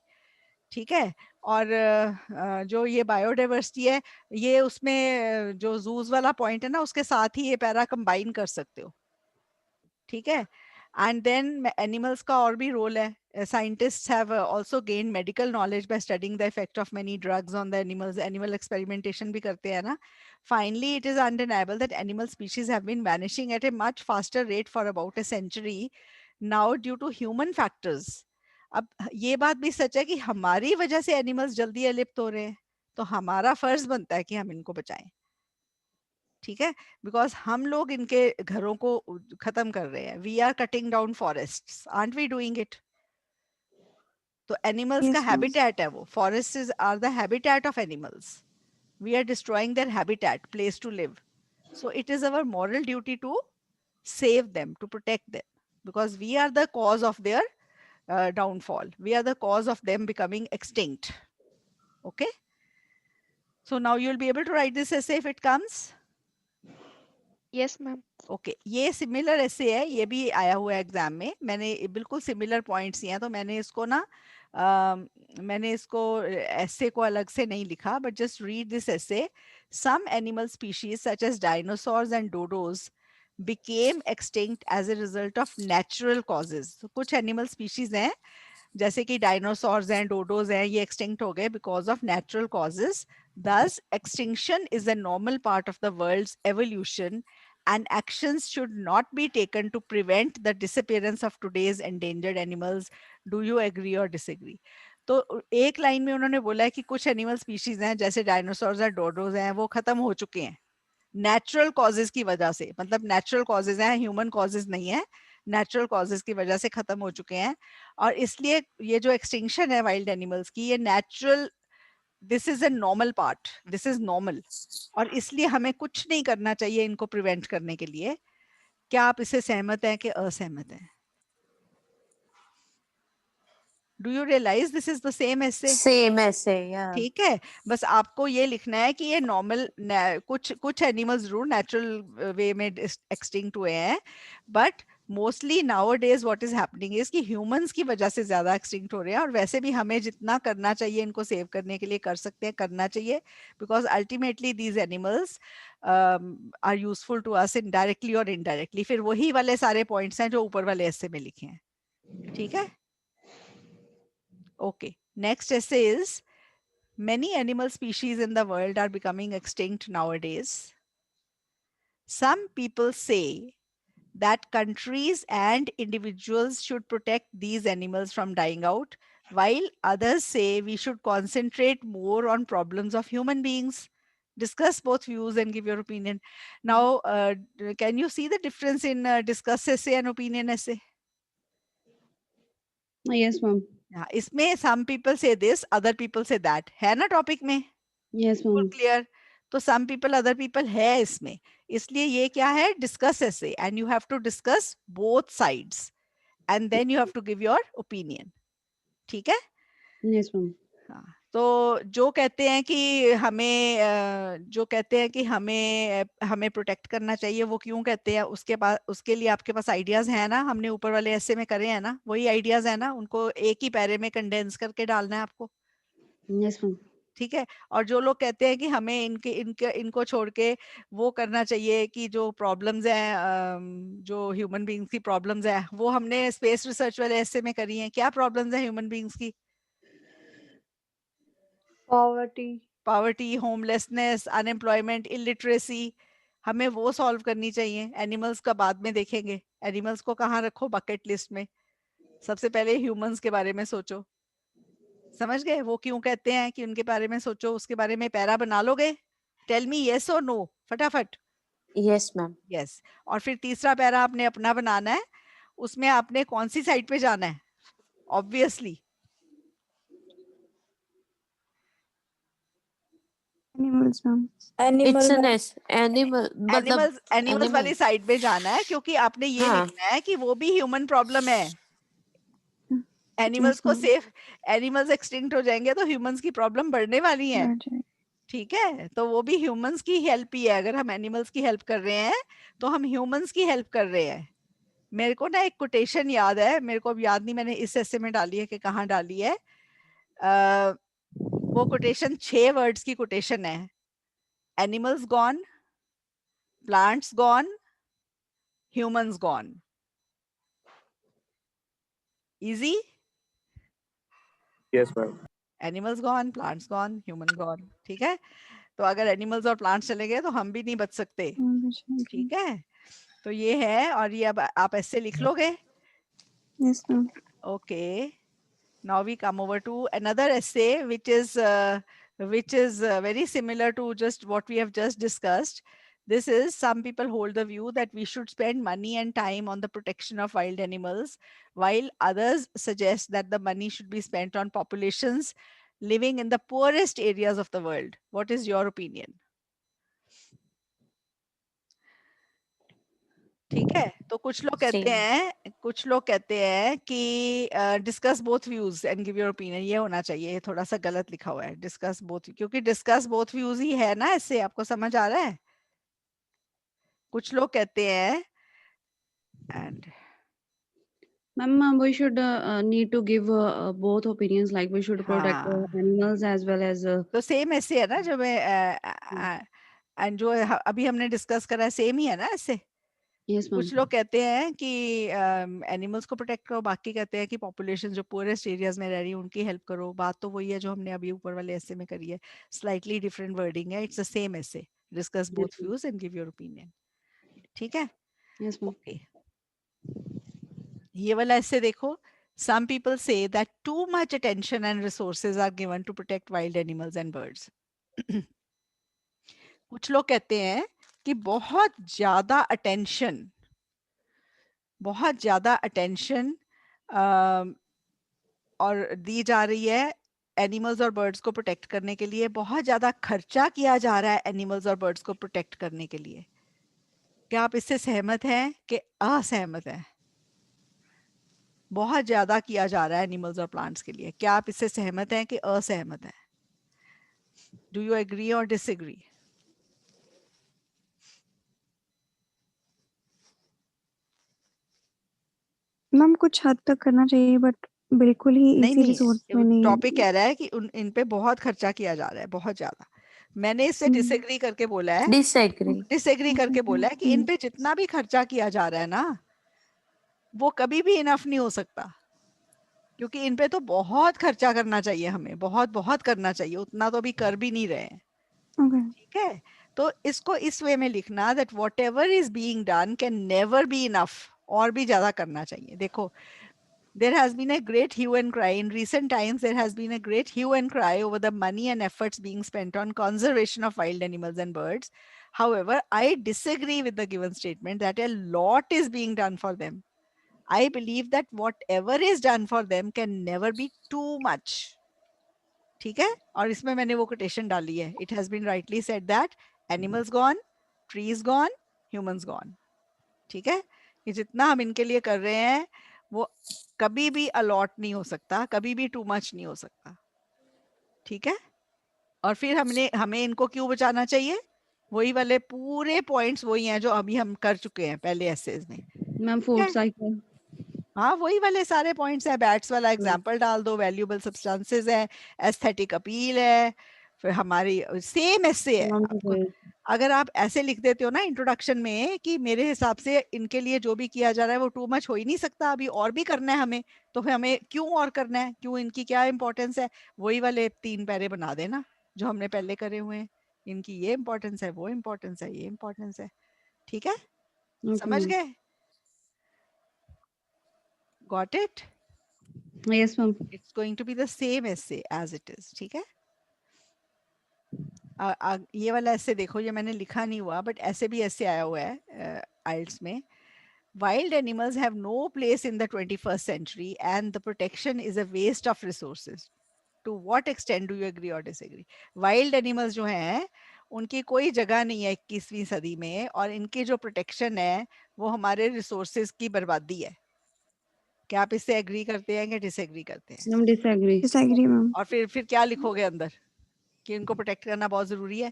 ठीक है, और जो ये बायोडाइवर्सिटी है, ये उसमें जो जूस वाला पॉइंट है ना, उसके साथ ही ये पैरा कंबाइन कर सकते हो। ठीक है, एंड देन एनिमल्स का और भी रोल है। Scientists have also gain medical knowledge by studying the effect of many drugs on the animals, animal experimentation भी करते हैं ना। Finally it is undeniable that animal species have been vanishing at a much faster rate for about a century now due to human factors. अब ये बात भी सच है कि हमारी वजह से एनिमल्स जल्दी अलिप्त हो रहे हैं, तो हमारा फर्ज बनता है कि हम इनको बचाएं। ठीक है, बिकॉज हम लोग इनके घरों को खत्म कर रहे हैं, we are cutting down forests, aren't we doing it? तो एनिमल्स का Yes, ma'am. हैबिटेट है वो, forests are the habitat of animals, we are destroying their habitat, place to live. So it is our moral duty to save them, to protect them, because we are the cause of their downfall, we are the cause of them becoming extinct. Okay, so now you'll be able to write this essay if it comes. Yes, ma'am. Okay, ये सिमिलर ऐसे है, ये भी आया हुआ है एग्जाम में, मैंने बिल्कुल सिमिलर पॉइंट्स हैं, तो मैंने इसको ना मैंने इसको ऐसे को अलग से नहीं लिखा, but just read this essay. Some animal species such as dinosaurs and dodos became extinct as a result of natural causes। तो कुछ एनिमल स्पीशीज हैं जैसे कि डायनासोर्स हैं, डोडोज हैं, ये एक्सटिंक्ट हो गए because of natural causes. Thus, extinction is a normal part of the world's evolution, and actions should not be taken to prevent the disappearance of today's endangered animals. Do you agree or disagree? तो एक लाइन में उन्होंने बोला है कि कुछ एनिमल स्पीशीज हैं जैसे डायनासोर्स और डोडोज हैं, वो खत्म हो चुके हैं नेचुरल कॉजेज की वजह से, मतलब नेचुरल कॉजेज हैं, ह्यूमन कॉजेज नहीं है, नेचुरल कॉजेज की वजह से खत्म हो चुके हैं। और इसलिए ये जो एक्सटिंक्शन है वाइल्ड एनिमल्स की, ये natural, this is a normal part, this is normal, और इसलिए हमें कुछ नहीं करना चाहिए इनको प्रिवेंट करने के लिए। क्या आप इससे सहमत हैं कि असहमत हैं? Do you realize this is the same essay? Same essay, yeah. ठीक है, बस आपको ये लिखना है कि ये नॉर्मल, कुछ कुछ एनिमल्स जरूर नेचुरल वे में एक्सटिंक्ट हुए हैं, but mostly now days what is happening is कि ह्यूमंस की वजह से ज्यादा एक्सटिंक्ट हो रहे हैं, और वैसे भी हमें जितना करना चाहिए इनको सेव करने के लिए कर सकते हैं, करना चाहिए, because ultimately these animals are useful to us indirectly और इनडायरेक्टली। फिर वही वाले सारे पॉइंट्स हैं जो ऊपर वाले ऐसे में लिखे हैं, ठीक है? ओके, नेक्स्ट ऐसे is many animal species in the world are becoming extinct nowadays. Some people say that countries and individuals should protect these animals from dying out, while others say we should concentrate more on problems of human beings. Discuss both views and give your opinion. Now, can you see the difference in discuss essay and opinion essay? Yes, ma'am. हाँ, इसमें some people say this, other people say that, है ना टॉपिक में? Yes, full ma'am. क्लियर? तो सम पीपल अदर पीपल है इसमें, इसलिए ये क्या है, discuss essay, and you have to discuss both sides and then you have to give your opinion, ठीक है? Yes, ma'am. हाँ, तो जो कहते हैं कि जो कहते हैं कि हमें प्रोटेक्ट करना चाहिए, वो क्यों कहते हैं, उसके पास, उसके लिए आपके पास आइडियाज हैं ना, हमने ऊपर वाले ऐसे में करे हैं ना, वही आइडियाज है ना, उनको एक ही पैरे में कंडेंस करके डालना है आपको, Yes, ma'am. ठीक है? और जो लोग कहते हैं कि हमें इनके इनके इनको छोड़ के वो करना चाहिए कि जो प्रॉब्लम्स हैं, जो ह्यूमन बीइंग्स की प्रॉब्लम्स हैं, वो हमने स्पेस रिसर्च वाले ऐसे में करी हैं। क्या प्रॉब्लम्स हैं ह्यूमन बीइंग्स की? पॉवर्टी, होमलेसनेस, अनएम्प्लॉयमेंट, इलिटरेसी, हमें वो सॉल्व करनी चाहिए। एनिमल्स का बाद में देखेंगे, एनिमल्स को कहाँ रखो बकेट लिस्ट में, सबसे पहले ह्यूमंस के बारे में सोचो। समझ गए वो क्यों कहते हैं कि उनके बारे में सोचो, उसके बारे में पैरा बना लोगे? टेल मी यस और नो, फटाफट। Yes, ma'am. यस। और फिर तीसरा पैरा आपने अपना बनाना है, उसमें आपने कौन सी साइड पे जाना है? Obviously Animals, ma'am. It's animal an animal, मतलब एनिमल्स, एनिमल्स वाली animal. साइड पे जाना है, क्योंकि आपने ये हाँ. लिखना है कि वो भी ह्यूमन प्रॉब्लम है। एनिमल्स Yes, को ma'am. सेफ, एनिमल्स एक्सटिंक्ट हो जाएंगे तो ह्यूमंस की प्रॉब्लम बढ़ने वाली है, Right. ठीक है? तो वो भी ह्यूमंस की हेल्प ही है, अगर हम एनिमल्स की हेल्प कर रहे हैं तो हम ह्यूमंस की हेल्प कर रहे हैं। मेरे को ना एक कोटेशन याद है, मेरे को अब याद नहीं मैंने इस ऐसे में डाली है कि कहाँ डाली है। वो कोटेशन 6 वर्ड्स की कोटेशन है। Animals gone, plants gone, humans gone. Easy? Yes, ma'am. Animals gone, plants gone, human gone, ठीक है? तो अगर एनिमल्स और प्लांट्स चले गए तो हम भी नहीं बच सकते, ठीक है? तो ये है, और ये अब आप ऐसे लिख लोगे। Yes, ma'am. Okay. Now we come over to another essay, which is very similar to just what we have just discussed. This is, some people hold the view that we should spend money and time on the protection of wild animals, while others suggest that the money should be spent on populations living in the poorest areas of the world. What is your opinion? ठीक है? तो Same. कुछ लोग कहते हैं कि discuss both views and give your opinion, ये होना चाहिए, ये थोड़ा सा गलत लिखा हुआ है, डिस्कस बोथ, क्योंकि डिस्कस बोथ व्यूज ही है ना, इससे आपको समझ आ रहा है? कुछ लोग कहते हैं and Ma'am, we should need to give both opinions. Like we should protect हाँ, animals as well as. तो सेम ऐसे है ना, जो मैं एंड जो अभी हमने डिस्कस करा है सेम ही है ना ऐसे। Yes, ma'am. कुछ लोग कहते हैं कि एनिमल्स को प्रोटेक्ट करो, बाकी कहते हैं कि पॉपुलेशन जो पुअरेस्ट एरियाज में रह रही है उनकी हेल्प करो। बात तो वही है जो हमने अभी ऊपर वाले ऐसे में करी है, स्लाइटली डिफरेंट वर्डिंग है, इट्स द सेम ऐसे, discuss Yes, both ma'am. Views and give your opinion, ठीक है? Yes, ma'am. ओके, ये वाला ऐसे देखो। Some people say that too much attention and resources are given to protect wild animals and birds. कुछ लोग कहते हैं कि बहुत ज्यादा अटेंशन और दी जा रही है एनिमल्स और बर्ड्स को प्रोटेक्ट करने के लिए, बहुत ज्यादा खर्चा किया जा रहा है एनिमल्स और बर्ड्स को प्रोटेक्ट करने के लिए। क्या आप इससे सहमत हैं कि असहमत हैं? बहुत ज्यादा किया जा रहा है एनिमल्स और प्लांट्स के लिए, क्या आप इससे सहमत हैं कि असहमत हैं? डू यू एग्री और डिसएग्री? मैम कुछ हद तक करना चाहिए बट बिल्कुल ही नहीं इजी रिसोर्स में नहीं, नहीं। टॉपिक कह रहा है कि इन पे बहुत खर्चा किया जा रहा है, बहुत ज्यादा। मैंने इससे डिसएग्री करके बोला है, डिसएग्री। डिसएग्री करके बोला है कि इन पे जितना भी खर्चा किया जा रहा है ना, वो कभी भी इनफ नहीं हो सकता, क्योंकि इन पे तो बहुत खर्चा करना चाहिए हमें, बहुत बहुत करना चाहिए, उतना तो अभी कर भी नहीं रहे हैं। ओके। ठीक है, तो इसको इस वे में लिखना that what ever is being done can never be enough, और भी ज्यादा करना चाहिए। देखो, there has been a great hue and cry in recent times. There has been a great hue and cry over the money and efforts being spent on conservation of wild animals and birds. However, I disagree with the given statement that a lot is being done for them. I believe that whatever is done for them can never be too much. ठीक है, और इसमें मैंने वो कोटेशन डाली है, it has been rightly said that animals gone, trees gone, humans gone. ठीक है, ये जितना हम इनके लिए कर रहे हैं वो कभी भी अलॉट नहीं हो सकता, कभी भी टू मच नहीं हो सकता। ठीक है, और फिर हमने हमें इनको क्यों बचाना चाहिए? वही वाले पूरे पॉइंट्स वही हैं जो अभी हम कर चुके हैं पहले एसेज में। मैम ठीक फूड है, साइकिल। हाँ वही वाले सारे पॉइंट्स हैं, बैट्स वाला एग्जांपल डाल दो, वैल्यूएबल सब्सटेंसेस है, एस्थेटिक अपील है, फिर हमारी सेम ऐसे है आपको। अगर आप ऐसे लिख देते हो ना इंट्रोडक्शन में कि मेरे हिसाब से इनके लिए जो भी किया जा रहा है वो टू मच हो ही नहीं सकता, अभी और भी करना है हमें, तो फिर हमें क्यों और करना है, क्यों, इनकी क्या इंपॉर्टेंस है, वही वाले 3 पैरे बना देना जो हमने पहले करे हुए हैं। इनकी ये इंपॉर्टेंस है, वो इंपॉर्टेंस है, ये इंपॉर्टेंस है। ठीक है, ओके समझ मैम। गए? Got it? Yes ma'am. It's going to be the same essay as it is. ठीक है, ये वाला ऐसे देखो, ये मैंने लिखा नहीं हुआ बट ऐसे भी ऐसे आया हुआ है आइल्स में। Wild animals have no place in the 21st century and the protection is a waste of resources. To what extent do you agree or disagree? Wild animals जो हैं उनकी कोई जगह नहीं है 21वीं सदी में, और इनकी जो प्रोटेक्शन है वो हमारे रिसोर्सेज की बर्बादी है। क्या आप इससे एग्री करते हैं कि डिसएग्री करते हैं? Ma'am disagree. Disagree ma'am. और फिर क्या लिखोगे अंदर कि इनको प्रोटेक्ट करना बहुत जरूरी है,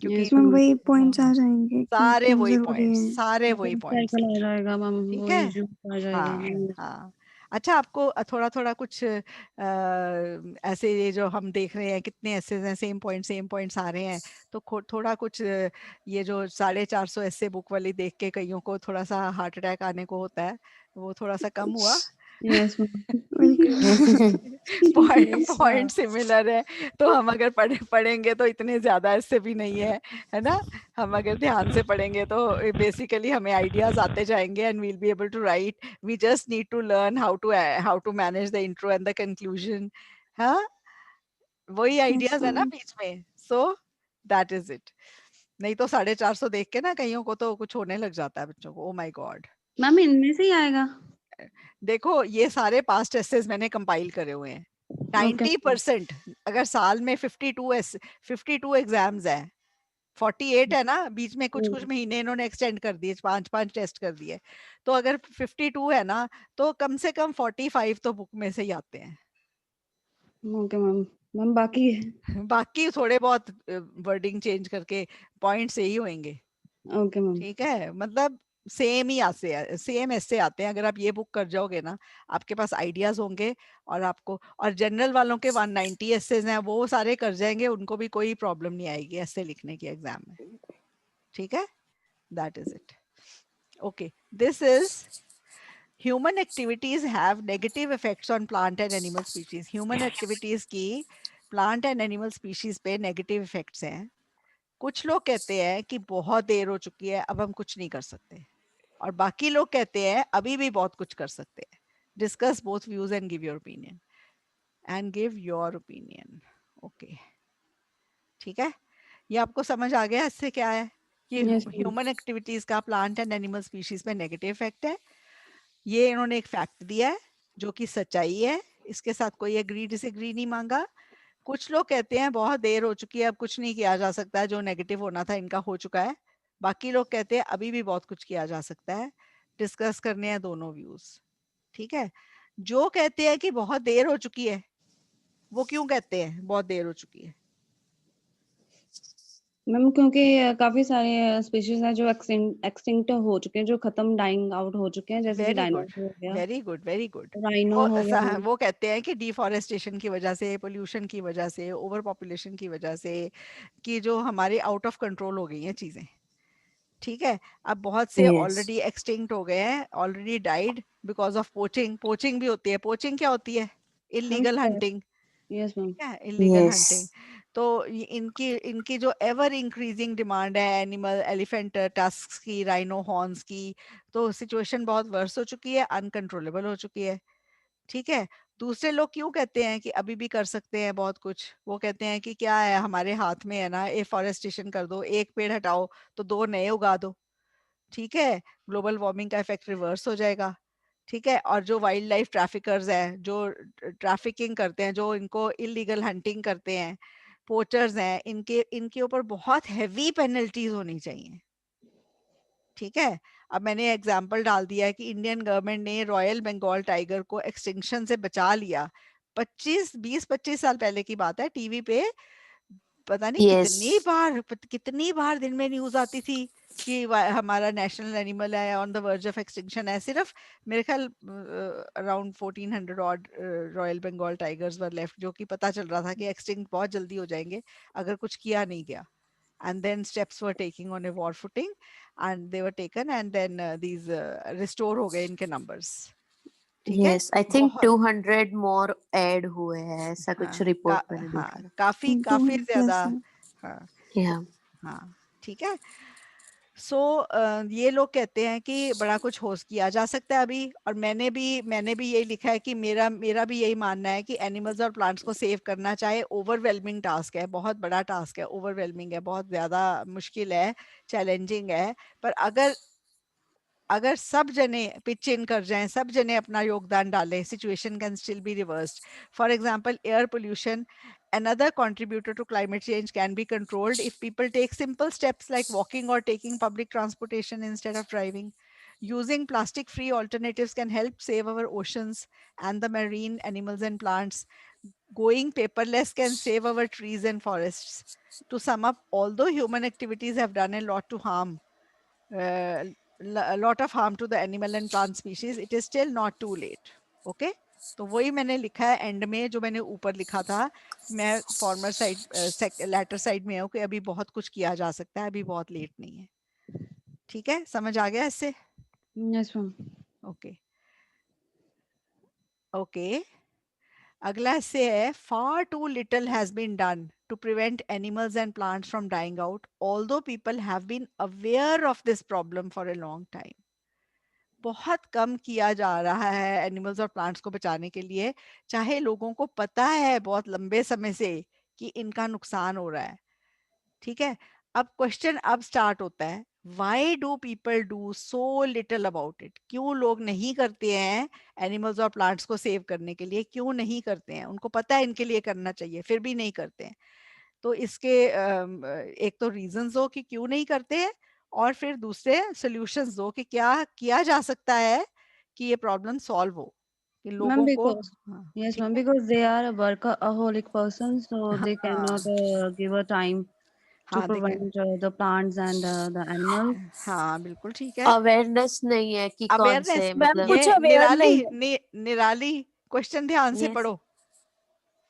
क्योंकि यस मैम मैम। वही पॉइंट्स आ जाएंगे कि सारे क्यों वही जरूरी पॉइंट्स, है। सारे वही फूड पॉइंट्स। साइकिल आ जाएगा मैम, ठीक वो है, इशू आ जाएगा। हाँ हाँ। अच्छा, आपको थोड़ा-थोड़ा कुछ ऐसे ये जो हम देख रहे हैं कितने ऐसे हैं, सेम पॉइंट्स आ रहे हैं, तो थोड़ा कुछ ये जो 450 ऐसे बुक वाली देख के कईयों को थोड़ा-सा हार्ट अटैक आने को होता है, वो थोड़ा-सा कम हुआ? Yes ma'am. बिल्कुल। पॉइंट यस पॉइंट सिमिलर है, तो हम अगर पढ़ेंगे तो इतने ज़्यादा ऐसे भी नहीं है ना? हम अगर ध्यान से पढ़ेंगे तो बेसिकली हमें आइडियाज़ आते जाएँगे and we will be able to write. We just need to learn how to manage the intro and the conclusion. हाँ, वही यस आइडियाज़ है ना मैम। बीच में। So that is it. नहीं तो 450 देख के ना कईयों को तो कुछ होने लग जाता है बच्चों को। Oh my God! मैम इनमें से ही आएगा। देखो, ये सारे पास्ट एसेस मैंने कंपाइल करे हुए हैं। ओके। 90% अगर साल में 52 एग्जाम्स हैं, 48 है ना, बीच में कुछ कुछ महीने इन्होंने एक्सटेंड कर दिए, 5-5 टेस्ट कर दिए, तो अगर 52 है ना, तो कम से कम 45 तो बुक में से ही आते हैं। Okay ma'am. मैम बाकी बाकी थोड़े बहुत वर्डिंग चेंज करके पॉइंट से ही होंगे। Okay ma'am. ठीक है, मतलब सेम ही आते, सेम ऐसे आते हैं। अगर आप ये बुक कर जाओगे ना, आपके पास आइडियाज होंगे, और आपको, और जनरल वालों के 190 एसेज हैं, वो सारे कर जाएंगे, उनको भी कोई प्रॉब्लम नहीं आएगी ऐसे लिखने की एग्जाम में। ठीक है, that is it. Okay, this is human activities have negative effects on plant and animal species. Human activities की प्लांट एंड एनिमल स्पीशीज पे नेगेटिव इफेक्ट्स हैं। कुछ लोग कहते हैं कि बहुत देर हो चुकी है, अब हम कुछ नहीं कर सकते, और बाकी लोग कहते हैं अभी भी बहुत कुछ कर सकते हैं। Discuss both views and give your opinion, okay, ठीक है, ये आपको समझ आ गया इससे क्या है कि यस मैम। ह्यूमन एक्टिविटीज का प्लांट एंड एनिमल स्पीशीज पे नेगेटिव इफेक्ट है। ये इन्होंने एक फैक्ट दिया है जो कि सच्चाई है, इसके साथ कोई एग्री डिसएग्री नहीं मांगा। कुछ लोग कहते हैं बहुत देर हो चुकी है, अब कुछ नहीं किया जा सकता है, जो नेगेटिव होना था इनका हो चुका है। बाकी लोग कहते हैं अभी भी बहुत कुछ किया जा सकता है। डिस्कस करने हैं दोनों व्यूज। ठीक है, जो कहते हैं कि बहुत देर हो चुकी है, वो क्यों कहते हैं बहुत देर हो चुकी है? मैम क्योंकि काफी सारे स्पीशीज हैं जो एक्सटिंक्ट हो चुके हैं, जो खत्म डाइंग आउट हो चुके हैं, जैसे कि वेरी गुड, डायनासोर हो गया, very good, very good. Rhino हो गया। वो कहते हैं कि डिफॉरेस्टेशन की वजह से, पोल्यूशन की वजह से, ओवर पॉपुलेशन की वजह से, कि जो हमारे आउट ऑफ कंट्रोल हो गई हैं चीजें। ठीक है, अब बहुत से Yes. ऑलरेडी एक्सटिंक्ट हो गए हैं, already died because of poaching. Poaching भी होती है। पोचिंग क्या होती है? Ma'am illegal hunting. Yes ma'am. ठीक है, इलीगल हंटिंग। Yes. तो इनकी इनकी जो एवर इंक्रीजिंग डिमांड है एनिमल एलिफेंट टस्क्स की, राइनो हॉर्न्स की, तो सिचुएशन बहुत वर्स हो चुकी है, अनकंट्रोलेबल हो चुकी है। ठीक है। दूसरे लोग क्यों कहते हैं कि अभी भी कर सकते हैं बहुत कुछ? वो कहते हैं कि क्या है, हमारे हाथ में है ना, एफॉरेस्टेशन कर दो, एक पेड़ हटाओ तो दो नए उगा दो। ठीक है, ग्लोबल वार्मिंग का इफेक्ट रिवर्स हो जाएगा। ठीक है, और जो वाइल्ड लाइफ ट्रैफिकर्स हैं, जो ट्रैफिकिंग करते हैं, जो इनको इलीगल हंटिंग करते हैं, पोचर्स हैं, इनके इनके ऊपर बहुत हैवी पेनल्टीज होनी चाहिए। ठीक है। अब मैंने एग्जाम्पल डाल दिया है कि इंडियन गवर्नमेंट ने रॉयल बंगाल टाइगर को एक्सटिंक्शन से बचा लिया। 25 साल पहले की बात है। टीवी पे पता नहीं Yes. कितनी बार दिन में न्यूज आती थी कि हमारा नेशनल एनिमल है on the verge of extinction है। सिर्फ मेरे ख्याल around 1400 odd royal Bengal tigers were left, जो कि पता चल रहा था कि एक्सटिंक्ट बहुत जल्दी हो जाएंगे अगर कुछ किया नहीं गया। And then steps were taking on a war footing, and they were taken, and then these restore हो गए इनके numbers। ठीक है। Yes. I think बहुत 200 more add हुए हैं, ऐसा कुछ रिपोर्ट मैंने हाँ, देखा था। काफी टू काफी ज्यादा। प्लस है। हाँ। Yeah. हाँ। ठीक है। सो ये लोग कहते हैं कि बड़ा कुछ होश किया जा सकता है अभी, और मैंने भी यही लिखा है कि मेरा मेरा भी यही मानना है कि एनिमल्स और प्लांट्स को सेव करना, चाहे ओवरवेलमिंग टास्क है, बहुत बड़ा टास्क है, ओवरवेलमिंग है, बहुत ज्यादा मुश्किल है, चैलेंजिंग है, पर अगर अगर सब जने पिच इन कर जाएं, सब जने अपना योगदान डालें, situation can still be reversed. For example, air pollution, another contributor to climate change, can be controlled if people take simple steps like walking or taking public transportation instead of driving. Using plastic free alternatives can help save our oceans and the marine animals and plants. Going paperless can save our trees and forests. To sum up, although human activities have done a lot to harm, uh, a lot of harm to the animal and plant species, it is still not too late. Okay, तो वही मैंने लिखा है एंड में, जो मैंने ऊपर लिखा था। मैं फॉर्मर साइड लेटर साइड में हूँ कि अभी बहुत कुछ किया जा सकता है, अभी बहुत लेट नहीं है। ठीक है, समझ आ गया इससे? Yes ma'am. ओके। ओके, अगला इससे है, far too little has been done to prevent animals and plants from dying out, although people have been aware of this problem for a long time. बहुत कम किया जा रहा है एनिमल्स और प्लांट्स को बचाने के लिए, चाहे लोगों को पता है बहुत लंबे समय से कि इनका नुकसान हो रहा है। ठीक है। अब क्वेश्चन अब स्टार्ट होता है, why do people do so little about it? क्यों लोग नहीं करते हैं एनिमल्स और प्लांट्स को सेव करने के लिए? क्यों नहीं करते हैं? उनको पता है इनके लिए करना चाहिए, फिर भी नहीं करते हैं। तो इसके एक तो रीजंस हो कि क्यों नहीं करते हैं, और फिर दूसरे सॉल्यूशंस दो कि क्या किया जा सकता है कि ये प्रॉब्लम सॉल्व हो, कि मैम लोगों को। बिकॉज हाँ। यस ठीक मैम, है। Because they are workaholic persons, so they cannot हाँ। give a time to हाँ, देखिए। prevent the plants and the animals. हाँ, बिल्कुल ठीक है। अवेयरनेस नहीं है कि कौन अवेयरनेस, से मैम मतलब। कुछ ये अवेयर निराली नहीं है। निराली, क्वेश्चन ध्यान से यस। पढ़ो।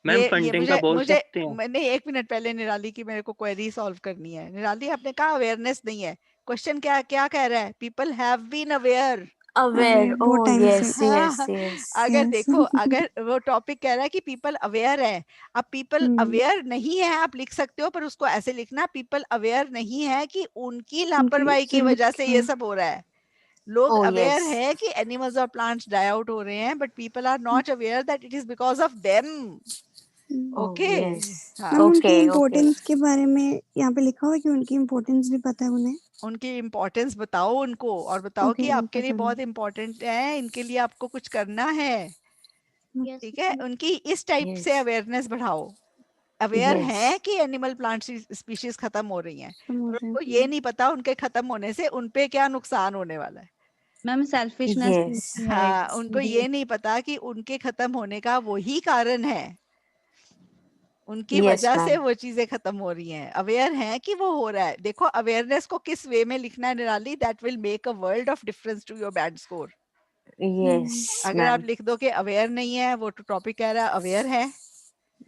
मैम ये फंडिंग का मुझे बोल मुझे सकते हैं। नहीं, एक मिनट पहले निराली की मेरे को क्वेरी सॉल्व करनी है। निराली, आपने कहा अवेयरनेस नहीं है, क्वेश्चन क्या क्या कह रहा है? People have been aware. Aware, aware बहुत ओह टाइम से। यस यस हाँ, यस। अगर यस। देखो, अगर वो टॉपिक कह रहा है कि पीपल अवेयर है, अब पीपल अवेयर नहीं है आप लिख सकते हो, पर उसको ऐसे लिखना, पीपल अवेयर नहीं है कि उनकी उनकी लापरवाही की जरूरत वजह से हाँ। ये सब हो रहा है। लोग ओह अवेयर यस। है कि एनिमल्स और प्लांट्स डाई आउट हो रहे हैं, but people are not aware that it is because of them. Oh okay. Yes. हाँ। मैम ओके उनकी ओके। इम्पोर्टेंस के बारे में यहाँ पे लिखा हुआ है कि उनकी इम्पोर्टेंस भी पता है उन्हें। उनकी इम्पोर्टेंस बताओ उनको, और बताओ ओके, कि आपके लिए पता बहुत नहीं। इम्पोर्टेंट है, इनके लिए आपको कुछ करना है। यस। ठीक है, उनकी इस टाइप यस से अवेयरनेस बढ़ाओ। Aware yes. हैं कि एनिमल प्लांट स्पीशीज खत्म हो रही हैं, खत्म हो पर रहे उनको ये हैं। नहीं पता उनके खत्म होने से उनपे क्या नुकसान होने वाला है। Ma'am selfishness yes. भी है एक। हाँ, उनको जी। ये नहीं पता कि उनके खत्म होने का वही कारण है। उनकी Yes, वजह से ma'am. वो चीजें खत्म हो रही हैं, अवेयर हैं कि वो हो रहा है। देखो अवेयरनेस को किस वे में लिखना है Nirali, that will make a world of difference to your bad score. Yes, अगर आप ma'am. लिख दो कि अवेयर नहीं है, वो तो टॉपिक कह रहा है अवेयर है,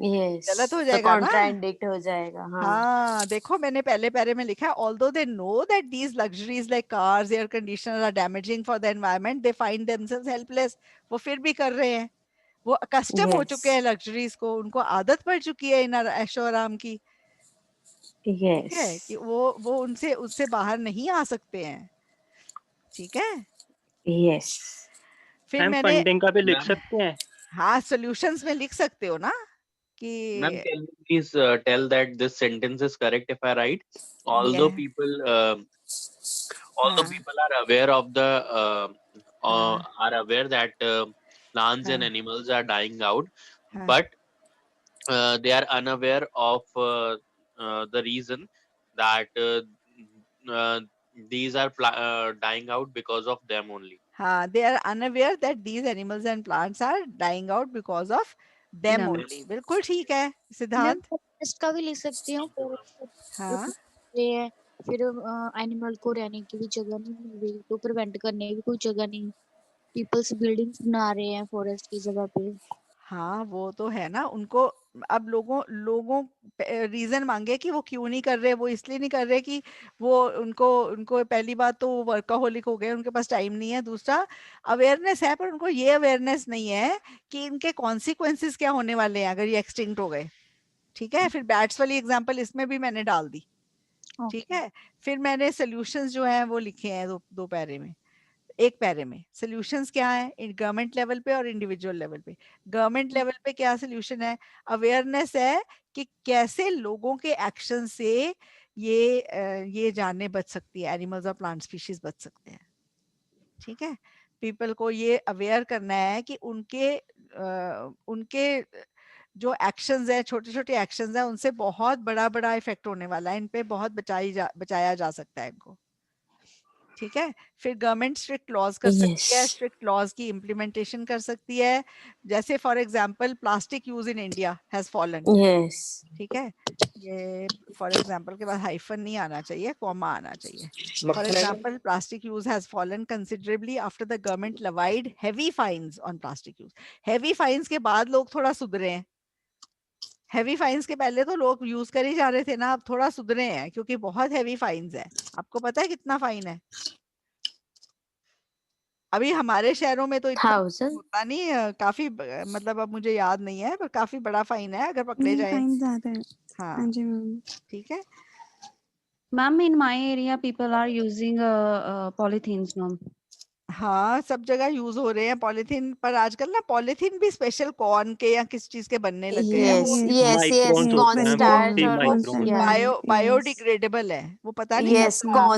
गलत हो Yes. तो जाएगा ना। contradict हो जाएगा, हाँ. हाँ देखो मैंने पहले पैरे में लिखा है, although they know that these luxuries like cars air conditioner are damaging for the environment, they find themselves helpless. वो फिर भी कर रहे हैं, वो कस्टम हो चुके हैं Yes. लग्जरीज को, उनको आदत पड़ चुकी है इन ऐशो आराम की। ठीक है कि Yes. वो उनसे उससे बाहर नहीं आ सकते हैं। ठीक है, Yes. फिर मैम मैंने फंडिंग का भी लिख मैम सकते हैं। हाँ सॉल्यूशंस में लिख सकते हो ना मैम कि can you please tell that this sentence is correct if I write ये although हाँ people are aware of the हाँ are aware that plants and हाँ animals are dying out, हाँ but they are unaware of the reason that uh, these are dying out because of them only. हाँ, they are unaware that these animals and plants are dying out because of them Them. only। बिल्कुल ठीक है मैम सिद्धांत। फॉरेस्ट का भी लिख सकती हूँ, हाँ फॉरेस्ट है, फिर एनिमल को रहने की भी जगह नहीं मिल रही, तो प्रिवेंट करने की भी कोई जगह नहीं, पीपल्स बिल्डिंग्स बना रहे हैं फॉरेस्ट की जगह पे। हाँ वो तो है ना, उनको अब लोगों लोगों रीजन मांगे कि वो क्यों नहीं कर रहे, वो इसलिए नहीं कर रहे कि वो उनको उनको पहली बात तो वो वर्काहोलिक हो गए, उनके पास टाइम नहीं है, दूसरा अवेयरनेस है पर उनको ये अवेयरनेस नहीं है कि इनके कॉन्सिक्वेंसेस क्या होने वाले हैं अगर ये एक्सटिंक्ट हो गए। ठीक है, फिर बैट्स वाली एग्जांपल इसमें भी मैंने डाल दी। ठीक ओके। है, फिर मैंने सॉल्यूशंस जो हैं वो लिखे हैं दो पैरे में, एक पैरे में। सॉल्यूशंस क्या है गवर्नमेंट लेवल पे और इंडिविजुअल लेवल पे। गवर्नमेंट लेवल पे क्या सॉल्यूशन है, अवेयरनेस है कि कैसे लोगों के एक्शन से ये जानें बच सकती है, एनिमल्स और प्लांट स्पीशीज बच सकते हैं। ठीक है, पीपल को ये अवेयर करना है कि उनके जो एक्शंस है, छोटे छोटे एक्शंस है, उनसे बहुत बड़ा बड़ा इफेक्ट होने वाला है, इन पे बहुत बचाया जा सकता है इनको। ठीक है, फिर गवर्नमेंट स्ट्रिक्ट लॉज कर सकती है, Yes. स्ट्रिक्ट लॉज की इम्प्लीमेंटेशन कर सकती है। जैसे for example plastic use in India has fallen. Yes. ठीक है, ये फॉर एग्जांपल के बाद हाइफन नहीं आना चाहिए, कॉमा आना चाहिए। For example plastic use has fallen considerably after the government levied heavy fines on plastic use। Heavy fines के बाद लोग थोड़ा सुधरे हैं, हेवी फाइन्स के पहले तो लोग यूज कर ही जा रहे थे ना, अब थोड़ा सुधरे हैं क्योंकि बहुत हेवी फाइन्स है। आपको पता है कितना फाइन है? अभी हमारे शहरों में तो इतना Thousand. होता नहीं काफी मतलब अब मुझे याद नहीं है, पर काफी बड़ा फाइन है अगर पकड़े नहीं जाए। फाइन ज्यादा है। हाँ हाँ जी मैम। ठीक है। Ma'am, in my area, people are using polythenes, ma'am. हाँ सब जगह यूज हो रहे हैं पॉलीथीन, पर आजकल ना पॉलीथीन भी स्पेशल कॉर्न के या किस चीज के बनने लग गए हैं, वो Yes. Yes Yes. Yes. Microns yes होते हैं मैम, वो Cornstarch 50 or constant micron. yeah. Yes biodegradable है, वो पता नहीं Yes. लगता। हाँ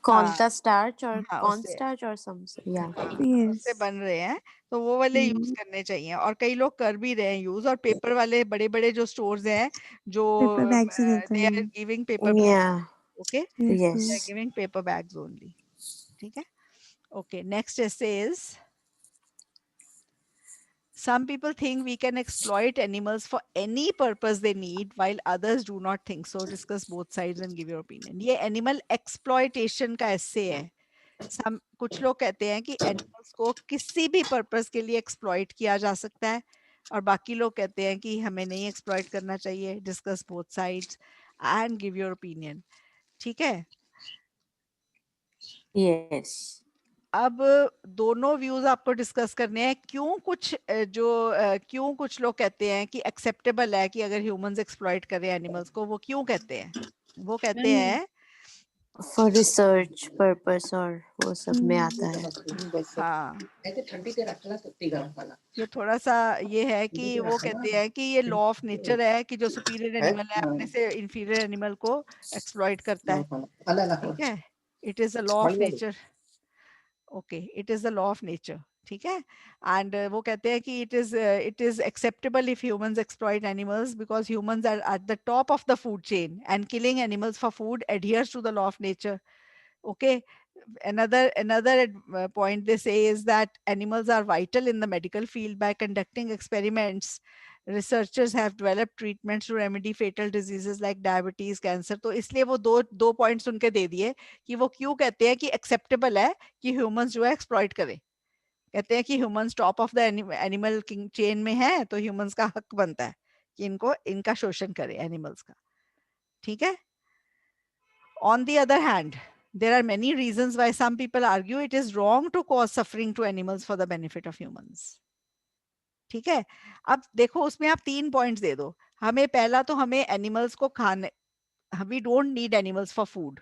Cornstarch or हाँ उससे cornstarch or something. Yeah. हाँ उससे यस बन रहे हैं, तो वो वाले यूज करने चाहिए, और कई लोग कर भी रहे हैं यूज। और पेपर वाले बड़े बड़े जो स्टोर्स हैं जो पेपर बैग्स ही देते दे आर हैं। Giving paper bag. Yeah. Okay, yes they are Yes. Giving paper bags only. ठीक है, okay, next essay is some people think we can exploit animals for any purpose they need while others do not think so, discuss both sides and give your opinion। ये animal exploitation का essay है। कुछ लोग कहते हैं कि एनिमल्स को किसी भी पर्पस के लिए एक्सप्लॉइट किया जा सकता है, और बाकी लोग कहते हैं कि हमें नहीं एक्सप्लॉइट करना चाहिए, discuss both sides and give your opinion. ठीक है, Yes. अब दोनों व्यूज आपको डिस्कस करने हैं। क्यों कुछ लोग कहते हैं कि एक्सेप्टेबल है कि अगर ह्यूमंस एक्सप्लॉइट करें एनिमल्स को, वो क्यों कहते हैं? वो कहते Ma'am, हैं For research purpose और वो सब में आता है. हाँ ये थोड़ा सा ये है कि वो कहते हैं कि ये लॉ ऑफ नेचर है कि जो सुपीरियर एनिमल है अपने से इंफीरियर एनिमल को एक्सप्लॉइट करता है। ठीक है, it is a law of nature. Okay, it is the law of nature. ठीक है, एंड वो कहते हैं कि it is acceptable if humans exploit animals because humans are at the top of the food chain and killing animals for food adheres to the law of nature। Okay, another point they say is that animals are vital in the medical field by conducting experiments researchers have developed treatments to remedy fatal diseases like diabetes, cancer. तो इसलिए वो दो दो पॉइंट्स उनके दे दिए कि वो क्यों कहते हैं कि एक्सेप्टेबल है कि ह्यूमंस जो है एक्सप्लॉइट करें। कहते हैं कि humans top of the animal king chain में है, तो ह्यूमंस का हक बनता है कि इनको इनका शोषण करे एनिमल्स का। ठीक है। On the other hand, there are many reasons why some people argue it is wrong to cause suffering to animals for the benefit of humans. ठीक है। अब देखो उसमें आप 3 पॉइंट्स दे दो हमें। पहला तो हमें एनिमल्स को खाने, we don't need animals for food.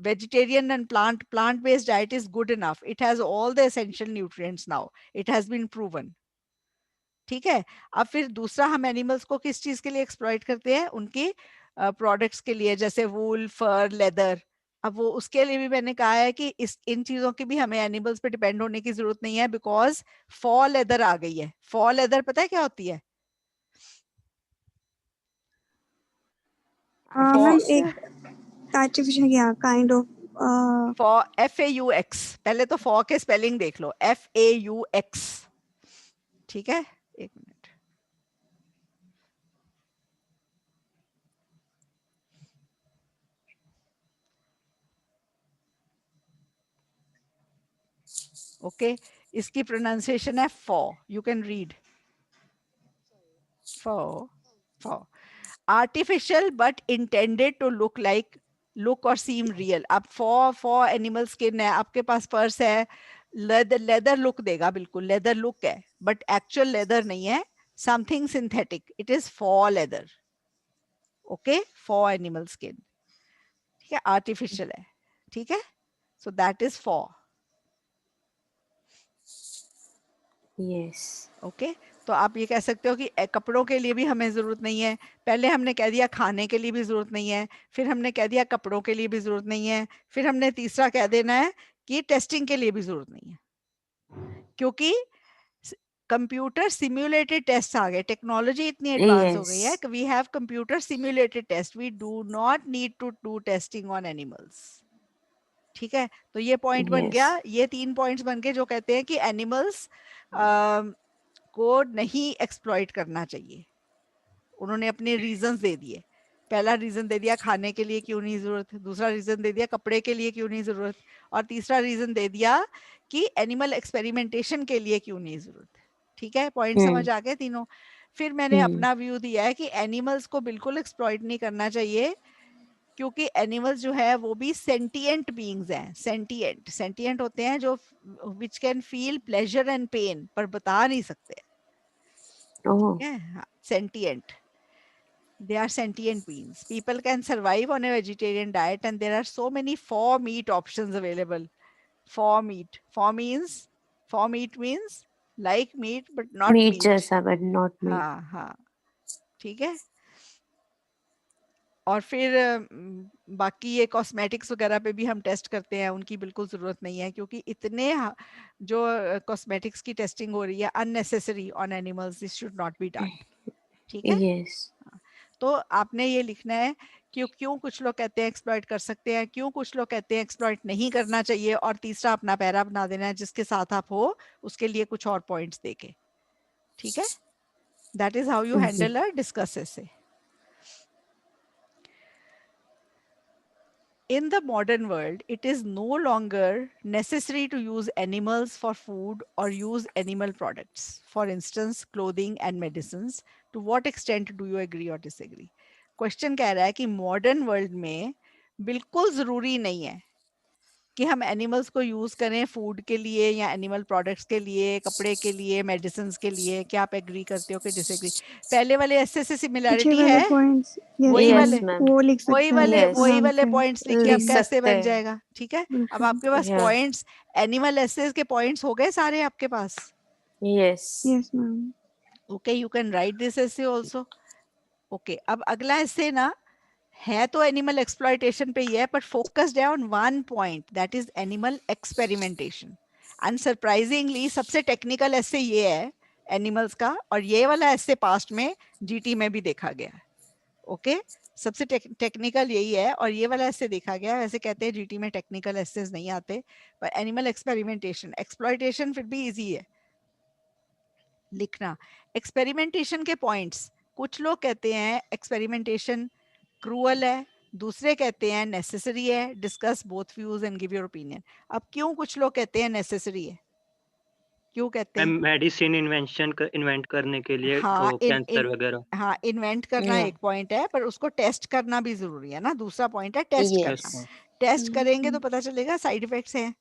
Vegetarian and plant-based diet is good enough. It has all the essential nutrients now. It has been proven. ठीक है। अब फिर दूसरा, हम एनिमल्स को किस चीज के लिए एक्सप्लॉइट करते हैं? उनकी प्रोडक्ट्स के लिए, जैसे वूल, फर, लेदर। अब वो उसके लिए भी मैंने कहा है कि इस इन चीजों की भी हमें एनिमल्स पे डिपेंड होने की जरूरत नहीं है, बिकॉज फॉ लेदर आ गई है। फॉ लेदर पता है क्या होती है? मैम फॉ एक आर्टिफिशियल या काइंड ऑफ फॉ FAUX। पहले तो फॉ के स्पेलिंग देख लो, FAUX। ठीक है, एक मिनट। ओके, इसकी प्रोनाउंसिएशन है फॉ। यू कैन रीड फॉ। फॉ artificial but intended to look और सीम रियल। अब फॉ एनिमल स्किन है, आपके पास पर्स है, लेदर लेदर लुक देगा, बिल्कुल लेदर लुक है, बट एक्चुअल लेदर नहीं है, समथिंग सिंथेटिक। इट इज फॉ लेदर। ओके, फॉ एनिमल स्किन। ठीक है, आर्टिफिशियल है। ठीक है, सो दैट इज फॉ। यस। ओके, तो आप ये कह सकते हो कि कपड़ों के लिए भी हमें ज़रूरत नहीं है। पहले हमने कह दिया खाने के लिए भी ज़रूरत नहीं है, फिर हमने कह दिया कपड़ों के लिए भी ज़रूरत नहीं है, फिर हमने तीसरा कह देना है कि टेस्टिंग के लिए भी ज़रूरत नहीं है, क्योंकि कंप्यूटर सिम्युलेटेड टेस्ट आ गए। टेक्नोलॉजी इतनी एडवांस हो गई है यस। कि we have computer simulated test, we do not need to do testing on animals. ठीक है, तो ये पॉइंट बन यस। गया, ये 3 पॉइंट्स बन गए जो कहते हैं कि एनिमल्स को नहीं एक्सप्लॉइट करना चाहिए। उन्होंने अपने रीजंस दे दिए। पहला रीजन दे दिया खाने के लिए क्यों नहीं जरूरत, दूसरा रीजन दे दिया कपड़े के लिए क्यों नहीं जरूरत, और तीसरा रीजन दे दिया कि एनिमल एक्सपेरिमेंटेशन के लिए क्यों नहीं जरूरत। ठीक है, पॉइंट समझ आ गए तीनों। फिर मैंने अपना व्यू दिया है कि एनिमल्स को बिल्कुल एक्सप्लॉइट नहीं करना चाहिए, क्योंकि एनिमल्स जो है वो भी सेंटिएंट बीइंग्स हैं। सेंटिएंट सेंटिएंट होते हैं जो which can feel pleasure and pain, पर बता नहीं सकते। ओह। ठीक है, sentient, they are sentient beings. People can survive on a vegetarian diet, and there are so many for meat options available. For meat means like meat but not meat meat. जैसा बट नॉट मीट। हाँ हाँ, ठीक है। और फिर बाकी ये कॉस्मेटिक्स वगैरह पे भी हम टेस्ट करते हैं, उनकी बिल्कुल ज़रूरत नहीं है, क्योंकि इतने जो कॉस्मेटिक्स की टेस्टिंग हो रही है unnecessary on animals, this should not be done. ठीक है। यस। तो आपने ये लिखना है कि क्यों कुछ लोग कहते हैं एक्सप्लॉइट कर सकते हैं, क्यों कुछ लोग कहते हैं एक्सप्लॉइट नहीं करना चाहिए, और तीसरा अपना पैरा बना देना है जिसके साथ आप हो उसके लिए कुछ और पॉइंट्स देके। ठीक है, that is how you handle a discuss ऐसे। In the modern world, it is no longer necessary to use animals for food or use animal products. For instance, clothing and medicines. To what extent do you agree or disagree? Question कह रहा है कि modern world में बिल्कुल ज़रूरी नहीं है कि हम एनिमल्स को यूज़ करें फूड के लिए या एनिमल प्रोडक्ट्स के लिए, कपड़े के लिए, मेडिसिन के लिए। क्या आप एग्री करते हो कि डिसएग्री? पहले वाले ऐसे से पीछे सिमिलैरिटी वाले है, पॉइंट्स, यस वही यस मैम, वाले मैम। वो लिख सकते हैं यस। वही आराम वाले से। पॉइंट्स लिखिए, अब लिख कैसे सकते बन हैं। जाएगा? ठीक है, अब बिल्कुल। आपके पास या। पॉइंट्स, एनिमल एसेस के पॉइंट्स हो गए सारे आपके पास। Yes. Yes ma'am. Okay, you can write this essay also. Okay, अब अगला एसे ना है तो एनिमल एक्सप्लॉइटेशन पे ही है, बट फोकस्ड है on one point, that is animal experimentation. Unsurprisingly सबसे टेक्निकल एसे ये है एनिमल्स का, और ये वाला एसे पास्ट में जीटी में भी देखा गया है। ओके, सबसे टेक्निकल यही है, और ये वाला ऐसे देखा गया है। वैसे कहते हैं जीटी में टेक्निकल एसेस नहीं आते, पर एनिमल एक्सपेरिमेंटेशन, एक्सप्लॉइटेशन फिर भी इजी है। लिखना। एक्सपेरिमेंटेशन के पॉइंट्स, कुछ लोग कहते हैं एक्सपेरिमेंटेशन क्रूअल है, दूसरे कहते हैं नेसेसरी है। Discuss both views and give your opinion. अब क्यों कुछ लोग कहते हैं नेसेसरी है, क्यों कहते हैं? मेडिसिन इन्वेंट करने के लिए हाँ, वो इन कैंसर इन वगैरह। हाँ, इन्वेंट करना Yeah. एक पॉइंट है, पर उसको टेस्ट करना भी जरूरी है ना, दूसरा पॉइंट है टेस्ट करना। Yes. टेस्ट करेंगे तो पता चलेगा साइड इफेक्ट्स हैं,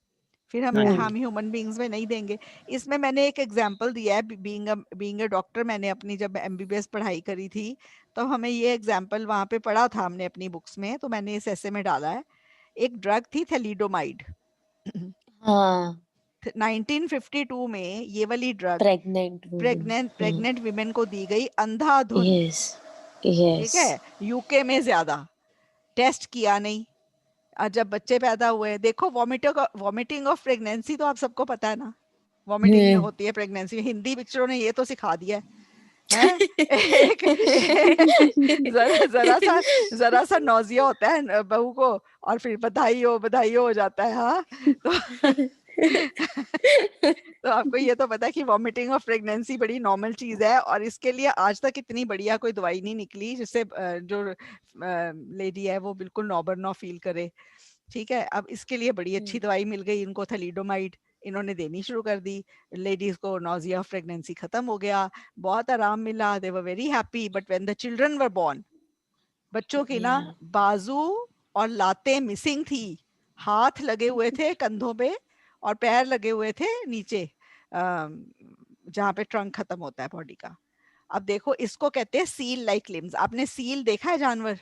फिर हाँ जी। हम ह्यूमन बीइंग्स में नहीं देंगे। इसमें मैंने एक एग्जांपल दिया है, बीइंग अ डॉक्टर। मैंने अपनी जब एमबीबीएस पढ़ाई करी थी, तो हमें ये एग्जांपल वहाँ पे पढ़ा था हमने अपनी बुक्स में, तो मैंने इस ऐसे में डाला है। एक ड्रग थी थैलिडोमाइड। हाँ, 1952 में ये वाली drug pregnant woman. Pregnant women को दी गई अंधाधुंध। Yes. ठीक Yes. है, यूके में ज्यादा टेस्ट किया नहीं। जब बच्चे पैदा हुए, देखो वॉमिटिंग ऑफ प्रेगनेंसी तो आप सबको पता है ना, वॉमिटिंग Hmm. होती है प्रेगनेंसी में। हिंदी पिक्चरों ने ये तो सिखा दिया है हैं? एक जरा सा नौजिया होता है बहू को, और फिर बधाई हो जाता है। हाँ, तो तो आपको ये तो पता है कि वॉमिटिंग ऑफ प्रेगनेंसी बड़ी नॉर्मल चीज है, और इसके लिए आज तक इतनी बढ़िया कोई दवाई नहीं निकली जिससे जो लेडी है वो बिल्कुल नॉर्मल फील करे। ठीक है, अब इसके लिए बड़ी अच्छी दवाई मिल गई इनको, थैलिडोमाइड। इन्होंने देनी शुरू कर दी, लेडीज को नॉजिया ऑफ प्रेगनेंसी खत्म हो गया, बहुत आराम मिला, they were very happy. But when the children were born, बच्चों की ना Yeah. बाजू और लातें मिसिंग थी, हाथ लगे हुए थे कंधों पे, और पैर लगे हुए थे नीचे, जहाँ पे ट्रंक खत्म होता है बॉडी का। अब देखो, इसको कहते हैं सील लाइक लिम्स। आपने सील देखा है जानवर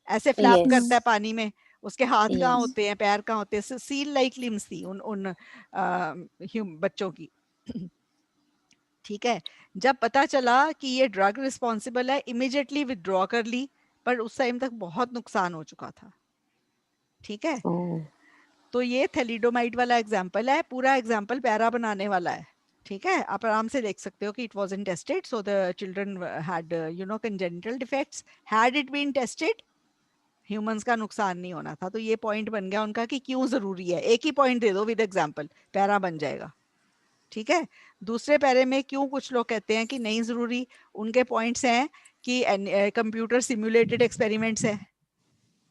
ऐसे फ्लैप करता है Yes. पानी में, उसके हाथ कहाँ Yes. होते हैं, पैर कहाँ होते हैं? सील लाइक लिम्स थी उन उन बच्चों की। ठीक है, जब पता चला कि ये ड्रग रिस्पॉन्सिबल है, इमिडिएटली विथड्रॉ कर ली, पर उस टाइम तक बहुत नुकसान हो चुका था। ठीक है, Oh. तो ये थैलिडोमाइड वाला एग्जाम्पल है, पूरा एग्जाम्पल पैरा बनाने वाला है। ठीक है, आप आराम से देख सकते हो कि it wasn't tested, so the children had congenital defects. Had it been tested, humans का नुकसान नहीं होना था। तो ये पॉइंट बन गया उनका कि क्यों जरूरी है। एक ही पॉइंट दे दो विद एग्जाम्पल, पैरा बन जाएगा। ठीक है, दूसरे पैरे में क्यों कुछ लोग कहते हैं कि नहीं जरूरी, उनके पॉइंट्स हैं कि कंप्यूटर सिमुलेटेड एक्सपेरिमेंट्स है,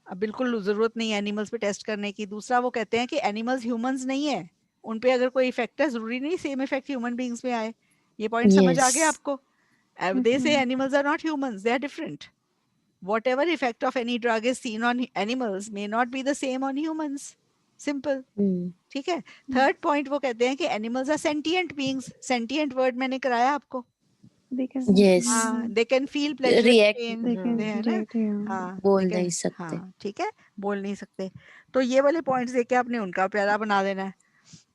अब बिल्कुल जरूरत नहीं है एनिमल्स पे टेस्ट करने की। दूसरा, वो कहते हैं कि एनिमल्स ह्यूमंस नहीं है, उन पे अगर कोई इफेक्ट है, जरूरी नहीं सेम इफेक्ट ह्यूमन बींग्स में आए। ये पॉइंट समझ आ गया Yes. आपको? They say animals are not humans, they are different. Whatever effect of any drug is seen on animals may not be the same on humans. Simple. Hmm. ठीक है, थर्ड पॉइंट वो कहते हैं कि animals are sentient beings. Sentient word मैंने कराया आपको। They can Yes. हाँ, they can feel pleasure React. Pain, they हाँ, दे can है ना। react, yeah. हाँ, बोल दे नहीं कैन, सकते. हाँ ठीक है, बोल नहीं सकते। तो ये वाले पॉइंट्स देके आपने उनका प्यारा बना देना है।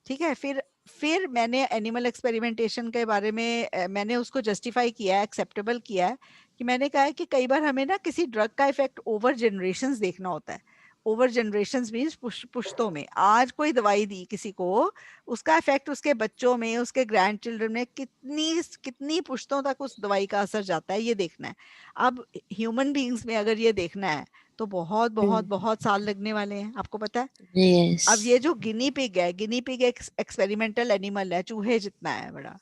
ठीक है, फिर मैंने एनिमल एक्सपेरिमेंटेशन के बारे में मैंने उसको जस्टिफाई किया है, एक्सेप्टेबल किया है, कि मैंने कहा है कि कई बार हमें ना किसी ड्रग का इफेक्ट ओवर जनरेशंस देखना होता है। ओवर जनरेशंस मीन्स पुश्तों में। आज कोई दवाई दी किसी को, उसका इफेक्ट उसके बच्चों में, उसके ग्रैंड चिल्ड्रन में कितनी कितनी पुश्तों तक उस दवाई का असर जाता है, ये देखना है। अब ह्यूमन बीइंग्स में अगर ये देखना है तो बहुत बहुत Hmm. बहुत साल लगने वाले हैं, आपको पता है। अब Yes. ये जो गिनी पिग है, गिनी पिग एक एक्सपेरिमेंटल एनिमल है, चूहे जितना है बड़ा।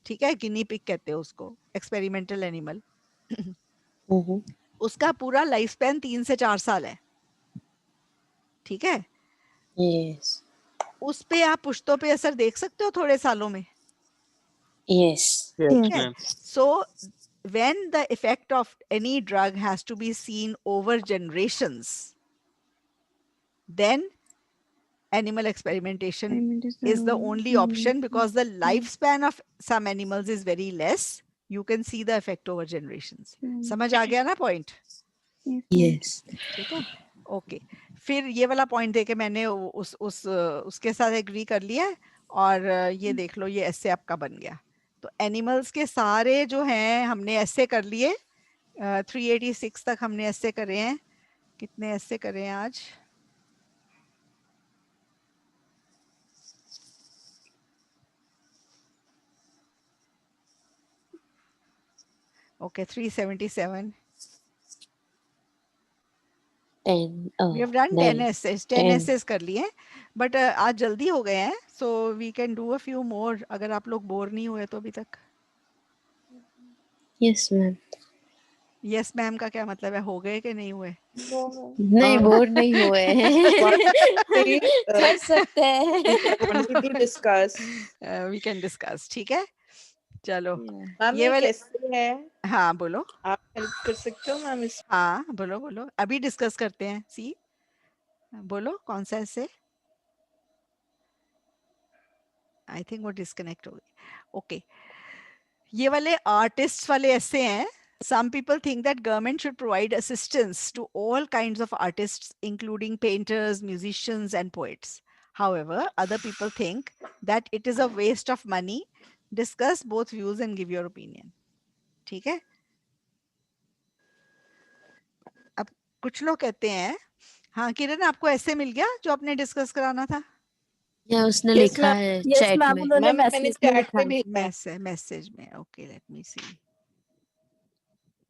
ठीक है, गिनी पिग कहते हैं उसको, एक्सपेरिमेंटल एनिमल। Mm-hmm. उसका पूरा लाइफ स्पैन 3 से 4 साल है। ठीक है, Yes. उस पे आप पुश्तों पे असर देख सकते हो थोड़े सालों में। Yes. यस ठीक Yes. है, ma'am. So when the effect of any drug has to be seen over generations, then animal experimentation Payment is the is the only only only option, because the option. lifespan of some animals is very less. You can see the effect over generations. समझ आ गया ना पॉइंट? Yes, ma'am. Yes. ठीक है, ओके। फिर ये वाला पॉइंट देके मैंने उसके साथ एग्री कर लिया है, और ये देख लो, ये ऐसे आपका बन गया। तो एनिमल्स के सारे जो हैं हमने ऐसे कर लिए। 386 तक हमने ऐसे करे हैं। कितने ऐसे करे हैं आज? Okay, 377। 10. We have done 10 9. Essays, 10 10. Essays कर लिए, बट आज जल्दी हो गए हैं, so we can do a few more, अगर आप लोग बोर नहीं हुए तो अभी तक। Yes ma'am. यस मैम का क्या मतलब है, हो गए कि नहीं हुए? No, ma'am. नहीं, बोर नहीं हुए What हैं। they कर सकते they हैं। wanted to discuss. We can discuss, ठीक है, चलो Yeah. मैम ये ये वाले, कैसे है, हाँ बोलो, आप हेल्प कर सकते हो मैम इस? हाँ बोलो बोलो, अभी डिस्कस करते हैं। सी बोलो कौन सा ऐसे, आई थिंक वो डिस्कनेक्ट हो गई। ओके, ये वाले आर्टिस्ट वाले ऐसे हैं। Some people think that government should provide assistance to all kinds of artists, including painters, musicians, and poets. However, other people think that it is a waste of money. Discuss both views and give your opinion. ठीक है? अब कुछ लोग कहते हैं, हाँ किरण आपको ऐसे मिल गया जो आपने डिस्कस कराना था? या उसने यस लिखा मैम। है यस चैट मैम, में। उन्होंने मैम मैंने मैसेज में चैट लिखा पे है। भेजा है। मैसेज में, okay let me see.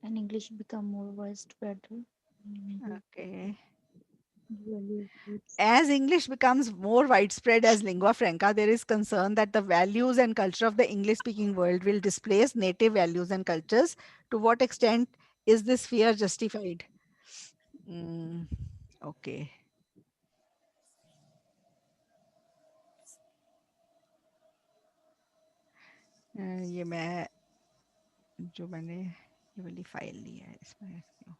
And English become more widespread. Okay. Value groups. As English becomes more widespread as lingua franca, there is concern that the values and culture of the English speaking world will displace native values and cultures. To what extent is this fear justified? Mm, okay. ये मैं जो मैंने ये वाली फाइल ली है इसमें क्यों?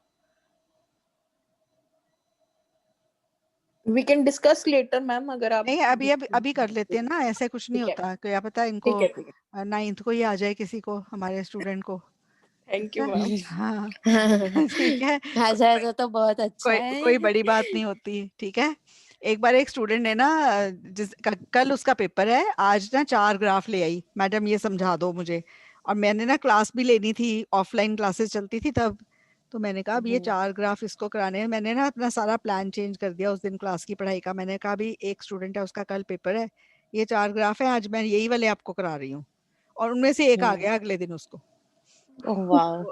We can discuss later ma'am, अगर आप नहीं अभी कर लेते हैं ना, ऐसे कुछ नहीं ठीक है, होता, क्या पता इनको ठीक है। 9th को ही आ जाए किसी को, हमारे स्टूडेंट को। थैंक ठीक यू है, मैम। हाँ ठीक है, आ जाएगा तो बहुत अच्छा कोई है। बड़ी बात नहीं होती, ठीक है। एक बार एक स्टूडेंट ने ना, कल उसका पेपर है, आज ना 4 ग्राफ ले आई, मैडम ये समझा दो मुझे। और मैंने ना क्लास भी लेनी थी, ऑफलाइन क्लासेस चलती थी तब, तो मैंने कहा अब ये 4 ग्राफ इसको कराने हैं। मैंने ना अपना सारा प्लान चेंज कर दिया उस दिन क्लास की पढ़ाई का। मैंने कहा अभी एक स्टूडेंट है उसका कल पेपर है, ये 4 ग्राफ है, आज मैं यही वाले आपको करा रही हूँ। और उनमें से एक आ गया अगले दिन उसको। Oh wow.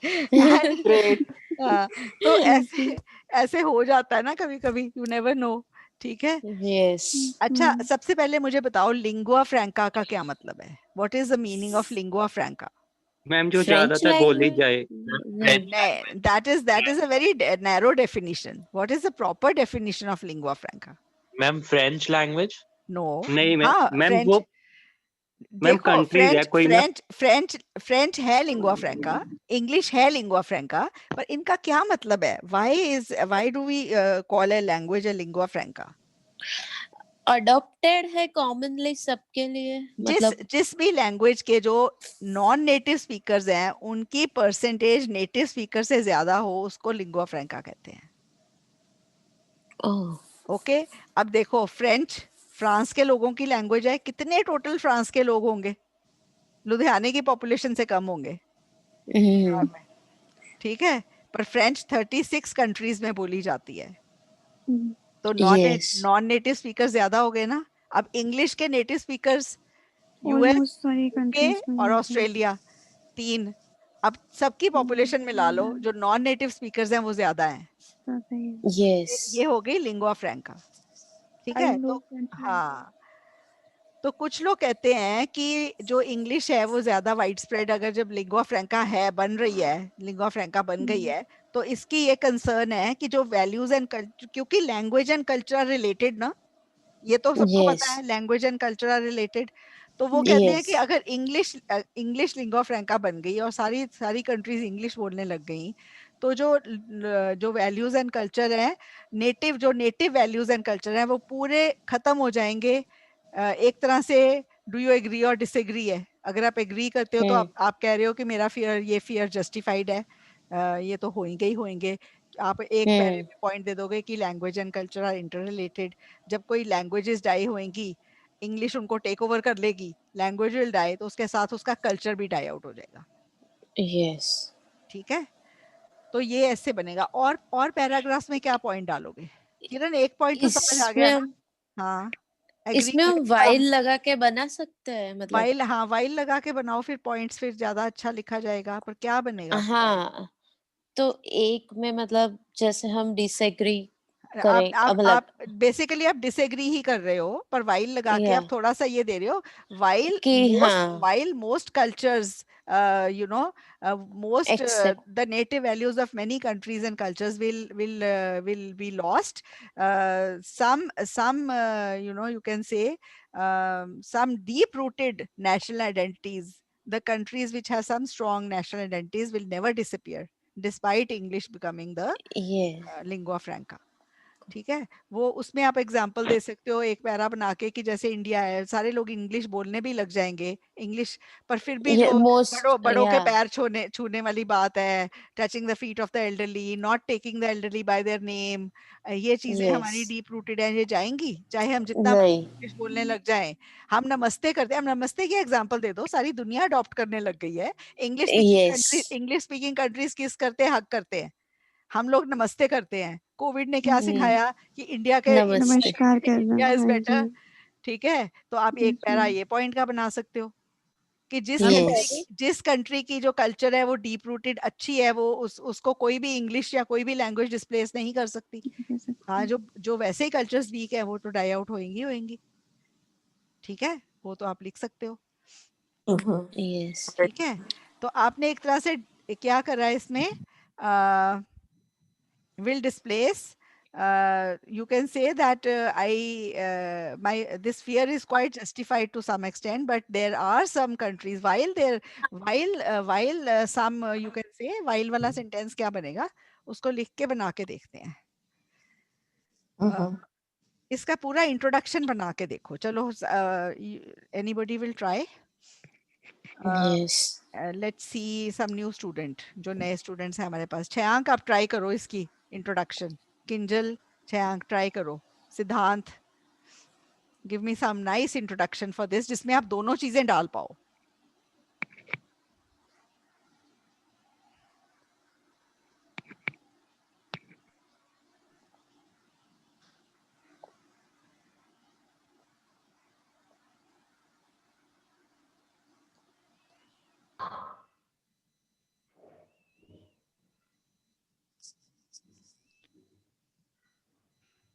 And great. हाँ, तो ऐसे ऐसे हो जाता है ना कभी कभी, यू नेवर नो, ठीक है। यस। अच्छा सबसे पहले मुझे बताओ लिंगुआ फ्रैंका का क्या मतलब है? What is the meaning of lingua फ्रैंका? Ma'am जो फ्रेंच ज्यादातर बोली लैंग्वेज जाए। नहीं। That is a very narrow definition. What is the proper definition of lingua franca? Ma'am French language. No, नहीं मैम, हाँ मैम फ्रेंच, वो मैम देखो कंट्रीज है कोई ना। फ्रेंच है लिंगुआ फ्रैंका, इंग्लिश है लिंगुआ फ्रैंका, पर इनका क्या मतलब है? Why do we call a language a lingua franca? Adopted है कॉमनली सबके लिए, जिस मतलब। जिस भी लैंग्वेज के जो नॉन नेटिव स्पीकर्स हैं उनकी परसेंटेज नेटिव स्पीकर से ज्यादा हो उसको लिंगुआ फ्रैंका कहते हैं। ओह। ओके, अब देखो फ्रेंच फ्रांस के लोगों की लैंग्वेज है, कितने टोटल फ्रांस के लोग होंगे? लुधियाने की पॉपुलेशन से कम होंगे, ठीक है, पर फ्रेंच 36 कंट्रीज में बोली जाती है, तो यस। नॉन नेटिव स्पीकर ज्यादा हो गए ना। अब इंग्लिश के नेटिव स्पीकर्स यूएस, ऑलमोस्ट सारी यूके कंट्रीज में और बोलते हैं। ऑस्ट्रेलिया, 3। अब सबकी पॉपुलेशन मिला लो, जो नॉन नेटिव स्पीकर्स हैं वो ज्यादा हैं, पता ही है। यस। ये हो गई लिंगुआ फ्रैंका, ठीक आई है। नो तो फ्रेंच लैंग्वेज। हाँ, तो कुछ लोग कहते हैं कि जो इंग्लिश है वो ज्यादा वाइड स्प्रेड, अगर जब लिंगुआ फ्रैंका है बन रही है, लिंगुआ फ्रैंका बन गई है, तो इसकी ये कंसर्न है कि जो वैल्यूज एंड कल्चर, क्योंकि language and culture are related ना, ये तो सबको यस। पता है language and culture are related. तो वो कहते हैं यस। कि अगर इंग्लिश लिंगुआ फ्रैंका बन गई और सारी सारी कंट्रीज इंग्लिश बोलने लग गई, तो जो वैल्यूज एंड कल्चर है, जो नेटिव वैल्यूज एंड कल्चर हैं वो पूरे खत्म हो जाएंगे। एक तरह से डू यू एग्री और डिसएग्री है? अगर आप एग्री करते हो तो आप कह रहे हो कि मेरा ये फियर जस्टिफाइड है, ये तो होंगे ही होंगे। आप एक पैरे में पॉइंट दे दोगे कि language and culture are interrelated. जब कोई लैंग्वेजेस डाई होंगी, इंग्लिश उनको टेक ओवर कर लेगी, लैंग्वेज विल डाई, तो उसके साथ उसका कल्चर भी डाई आउट हो जाएगा, यस। ठीक है। तो ये ऐसे बनेगा। और पैराग्राफ्स में क्या पॉइंट डालोगे किरण? एक पॉइंट तो समझ आ गया इसमें ना? हाँ, एग्री इसमें हम वाइल लगा के बना सकते हैं, मतलब। वाइल, हाँ वाइल लगा के बनाओ, फिर पॉइंट्स फिर ज्यादा अच्छा लिखा जाएगा। पर क्या बनेगा? हाँ, तो एक में मतलब जैसे हम डिसएग्री आप करें, आप मतलब। आप बेसिकली आप डिसएग्री ही कर रहे हो, पर वाइल लगा के या आप थोड़ा सा ये दे रहे हो, कि हाँ। While most cultures most Accept. the native values of many countries and cultures will be lost. Some you can say some deep rooted national identities, the countries which have some strong national identities will never disappear despite English becoming the Yes. lingua franca. ठीक है, वो उसमें आप एग्जांपल दे सकते हो एक पैरा बना के कि जैसे इंडिया है, सारे लोग इंग्लिश बोलने भी लग जाएंगे इंग्लिश, पर फिर भी Yeah, जो most. बड़ों बड़ों के Yeah. पैर छूने छूने वाली बात है, touching the feet of the elderly, not taking the elderly bye their name, ये चीजें हमारी Yes. डीप रूटेड हैं, ये जाएंगी चाहे हम जितना नहीं. इंग्लिश बोलने लग जाएं. हम नमस्ते करते हैं, हम नमस्ते की एग्जांपल दे दो, सारी दुनिया अडॉप्ट करने लग गई है. Yes. इंग्लिश स्पीकिंग कंट्रीज किस करते हैं, हक करते हैं. हम लोग नमस्ते करते हैं. कोविड ने क्या हम्म. सिखाया कि नमस्ते. नमस्कार करना, इंडिया इज हाँ जी, बेटर. ठीक है, तो आप हाँ एक पैरा जी, ये पॉइंट का बना सकते हो कि मैम पहले Yes. जिस कंट्री की जो कल्चर है वो डीप रूटेड अच्छी है, वो उसको कोई भी इंग्लिश या कोई भी लैंग्वेज डिस्प्लेस नहीं कर सकती. कह सकते हाँ, हैं। जो जो वैसे ही कल्चर्स वीक है वो तो डाई आउट होएंगी होएंगी. ठीक है, वो तो आप लिख सकते हो. Yes. ठीक है, तो आपने एक तरह से क्या करा है इसमें, will displace, you can say that my this fear is quite justified to some extent, but there are some countries while some you can say while वाला sentence क्या बनेगा, उसको लिख के बना के देखते हैं. अ, इसका पूरा इंट्रोडक्शन बना के देखो. चलो, anybody will try. Yes. Let's see some new student, जो नए स्टूडेंट्स हैं हमारे पास. छयांक, आप ट्राई करो इसकी इंट्रोडक्शन. किंजल, छयांक ट्राई करो. Siddhant, give me some nice introduction for this जिसमें आप दोनों चीजें डाल पाओ.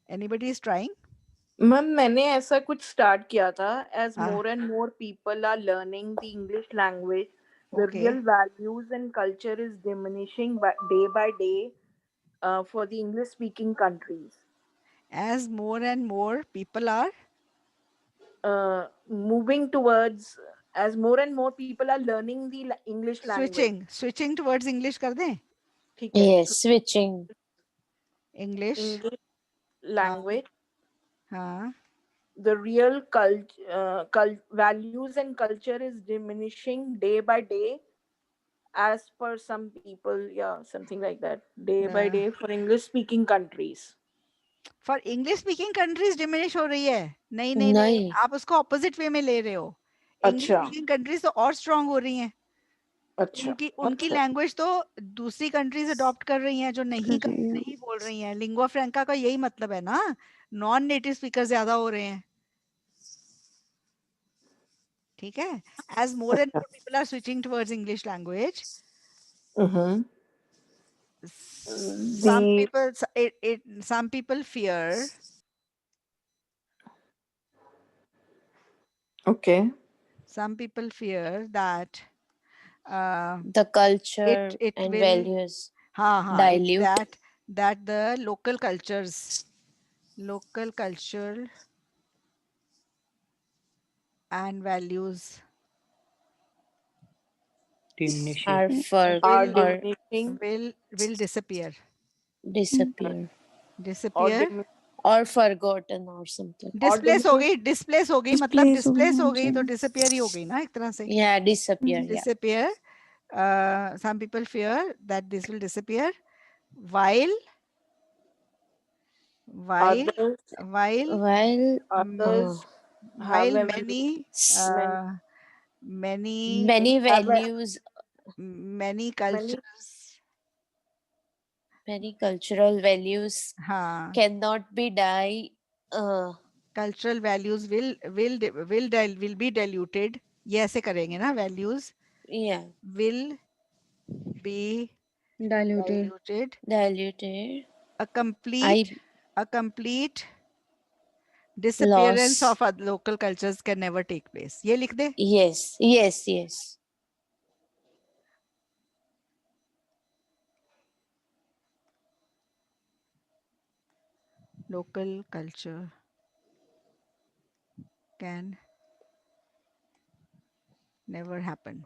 Anybody is trying? मैम मैंने ऐसा कुछ स्टार्ट किया था. एज हाँ, more and more people are learning the English language, the okay. Real values and culture is diminishing day by day for the English speaking countries. As more and more people are Moving towards, as more and more people are learning the English language. switching towards English कर दें. ठीक है. Yes. Switching. English. English हाँ, language, हाँ. the real values and culture is diminishing day by day, as per some people. Yeah, something like that. Day by uh, day for English speaking countries. For English speaking countries diminish हो रही है. नहीं नहीं नहीं, नहीं. आप उसको ऑपोजिट वे में ले रहे हो. इंग्लिश अच्छा. स्पीकिंग कंट्रीज तो और स्ट्रांग हो रही हैं. अच्छा. उनकी उनकी अच्छा. लैंग्वेज तो दूसरी कंट्रीज अडॉप्ट कर रही हैं जो कर रही है। नहीं बोल रही हैं. लिंगुआ फ्रैंका का यही मतलब है ना, नॉन नेटिव स्पीकर ज्यादा हो रहे हैं. ठीक है, एज मोर एंड अच्छा. More people are switching towards English language, Mm-hmm. some The people some people fear, okay. that uh, The culture it and will, values हाँ, it's dilute. that the local culture and values Diminishing. Are for Are will or diminishing will disappear. disappear or Disappear. dimin- or forgotten or something. or diminish. Displace हो गई, मतलब डिस्प्लेस हो गई, डिस्प्लेस हाँ हो गई जी। तो डिसअपियर ही हो गई ना एक तरह से. Yeah, disappear. Yeah. Disappear. Some people fear that this will disappear, while while Others while While others have while a many s- many many many have a values, many many cultures, many cultural values हाँ, cannot be die. Uh, cultural values will be diluted. ये ऐसे करेंगे ना, values yeah, will be Diluted. diluted. diluted. A I complete a complete disappearance loss. of our local cultures can never take place. ये लिख दे. Yes, yes, yes. local culture can never happen.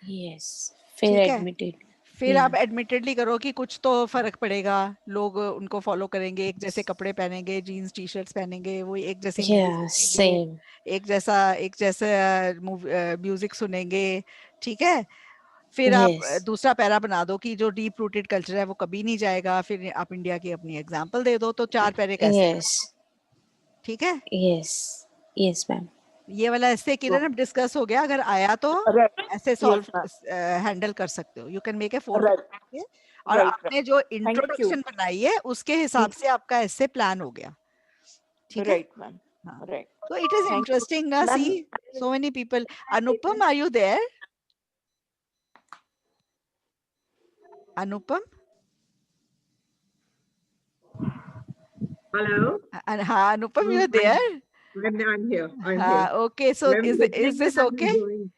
Yes. Fair ठीक है, admitted. फिर Yeah. आप एडमिटेडली करो कि कुछ तो फर्क पड़ेगा, लोग उनको फॉलो करेंगे, एक जैसे कपड़े पहनेंगे, जीन्स टी शर्ट्स पहनेंगे, वो एक जैसी मूवी Yeah. देखेंगे, Same. एक जैसा म्यूजिक सुनेंगे, ठीक है। फिर आप Yes. दूसरा पैरा बना दो कि जो डीप रूटेड कल्चर है वो कभी नहीं जाएगा, फिर आप इंडिया की अपनी एग्जांपल दे दो, तो 4 पैरे कैसे हैं? Yes. ठीक है? Yes. Yes, ma'am. ये वाला ऐसे किरण अब डिस्कस हो गया, अगर आया तो Right. ऐसे Yes, सॉल्व ma'am. हैंडल कर सकते हो। You can make a 4 Right. Page और Right. Right. आपने जो Thank you. इंट्रोडक्शन बनाई है उसके हिसाब से आपका ऐसे प्लान हो गया, ठीक है? Right, ma'am. हाँ, Right. तो it is Thank you, interesting ना, see ma'am. So many people. Anupam, are you there? Anupam? Hello. हाँ, Anupam, you are I'm, there? I'm here. I'm here. हाँ, okay, so I'm is listening this and I'm okay? enjoying.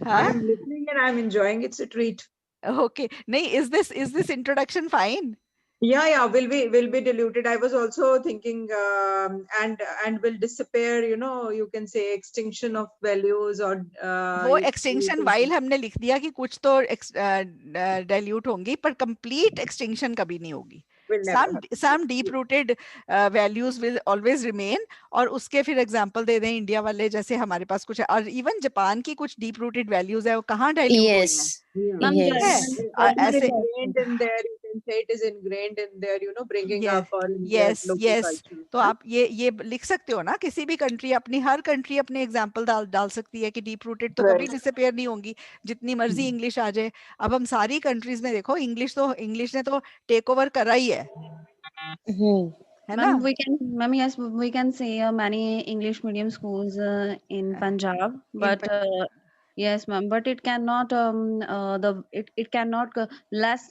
हाँ, I'm listening and I'm enjoying. It's a treat. Okay, नहीं, is this introduction fine? Yeah. Will be diluted. I was also thinking, and will disappear. You can say extinction of values or वो you extinction can say, while हमने लिख दिया कि कुछ तो डाइल्यूट होंगी, पर कंप्लीट एक्सटिंक्शन कभी नहीं होगी। will never some happen. Some deep rooted values will always remain, और उसके फिर एग्जांपल दे दें इंडिया वाले, जैसे हमारे पास कुछ है, और इवन जापान की कुछ डीप रूटेड वैल्यूज है, वो कहाँ डाइल्यूट हुई हैं? Yes. Yeah. Ma'am, ठीक है, Yes. It is ऐसे, ingrained in there. You can say it is ingrained in there. Bringing ये up or in their yes local yes, culture. तो आप ये लिख सकते हो ना, किसी भी कंट्री, अपनी हर कंट्री अपने एग्जांपल डाल डाल सकती है कि डीप रूटेड तो कभी Right. डिसअपेयर नहीं होंगी, जितनी मर्जी इंग्लिश आ जाए। अब हम सारी कंट्रीज में देखो, इंग्लिश ने तो टेक ओवर करा ही Hmm. है ना? Ma'am, yes, we can see many English medium schools in Punjab, in but yes, ma'am, but it cannot it cannot less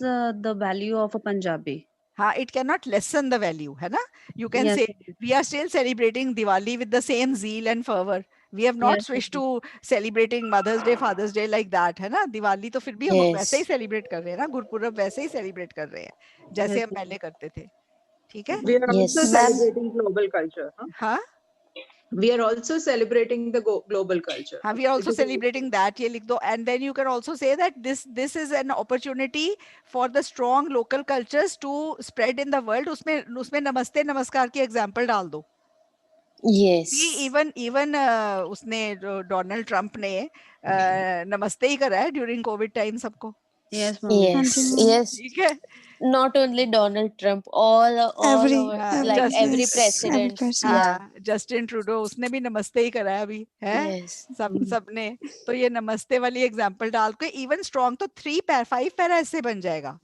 the value of a Punjabi. हाँ, it can not lessen the value, है ना? You can Yes, say we are still celebrating Diwali with the same zeal and fervor, we have not yes, switch to celebrating mother's day, father's day like that, है ना? दिवाली तो फिर भी हम वैसे ही Yes. सेलिब्रेट कर रहे हैं ना, गुरपुरब वैसे ही सेलिब्रेट कर रहे हैं जैसे yes, हम पहले करते थे, ठीक है? We are also Yes. Ma'am celebrating global culture. Huh? हाँ, We are also celebrating the global culture. हाँ, we are It also is celebrating that, ये लिख दो, and then you can also say that this is an opportunity for the strong local cultures to spread in the world. उसमें उसमें नमस्ते नमस्कार की एग्जाम्पल डाल दो। See Yes. इवन इवन उसने डोनाल्ड ट्रंप ने नमस्ते ही करा है ड्यूरिंग कोविड टाइम सबको, yes, ma'am. हाँ जी Yes. Ma'am, Yes. ठीक है? Not only Donald Trump, all every our like every every yes, just every presidents. Person. Yeah. हाँ, जस्टिन ट्रूडो, उसने भी नमस्ते ही करा है अभी, है? Yes. सबने, तो ये नमस्ते वाली एग्जांपल डाल के इवन स्ट्रॉन्ग तो 5 पैरा ऐसे बन जाएगा।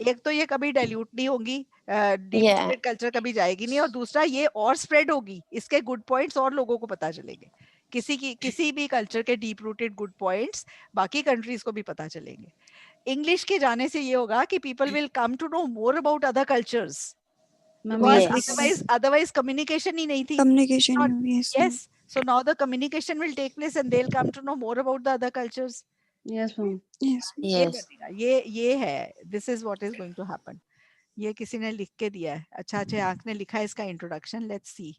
एक तो ये कभी डाइल्यूट नहीं होगी, डीप Yeah. रूटेड कल्चर कभी जाएगी नहीं, और दूसरा ये और स्प्रेड होगी, इसके गुड पॉइंट्स और लोगों को पता चलेंगे, किसी भी कल्चर के डीप रूटेड गुड पॉइंट्स बाकी कंट्रीज को भी पता चलेंगे। इंग्लिश के जाने से ये होगा कि people will come to know more about other cultures, Ma'am, because yes, we Yes. can. otherwise communication ही नहीं थी। Communication Not, yes ma'am, yes, so now the communication will take place and they'll come to know more about the other cultures। Yes, ma'am. Yes ये Yes. बनेगा, ये है, this is what is going to happen। ये किसी ने लिख के दिया है, अच्छा अच्छा, आंख ने लिखा है इसका introduction, let's see.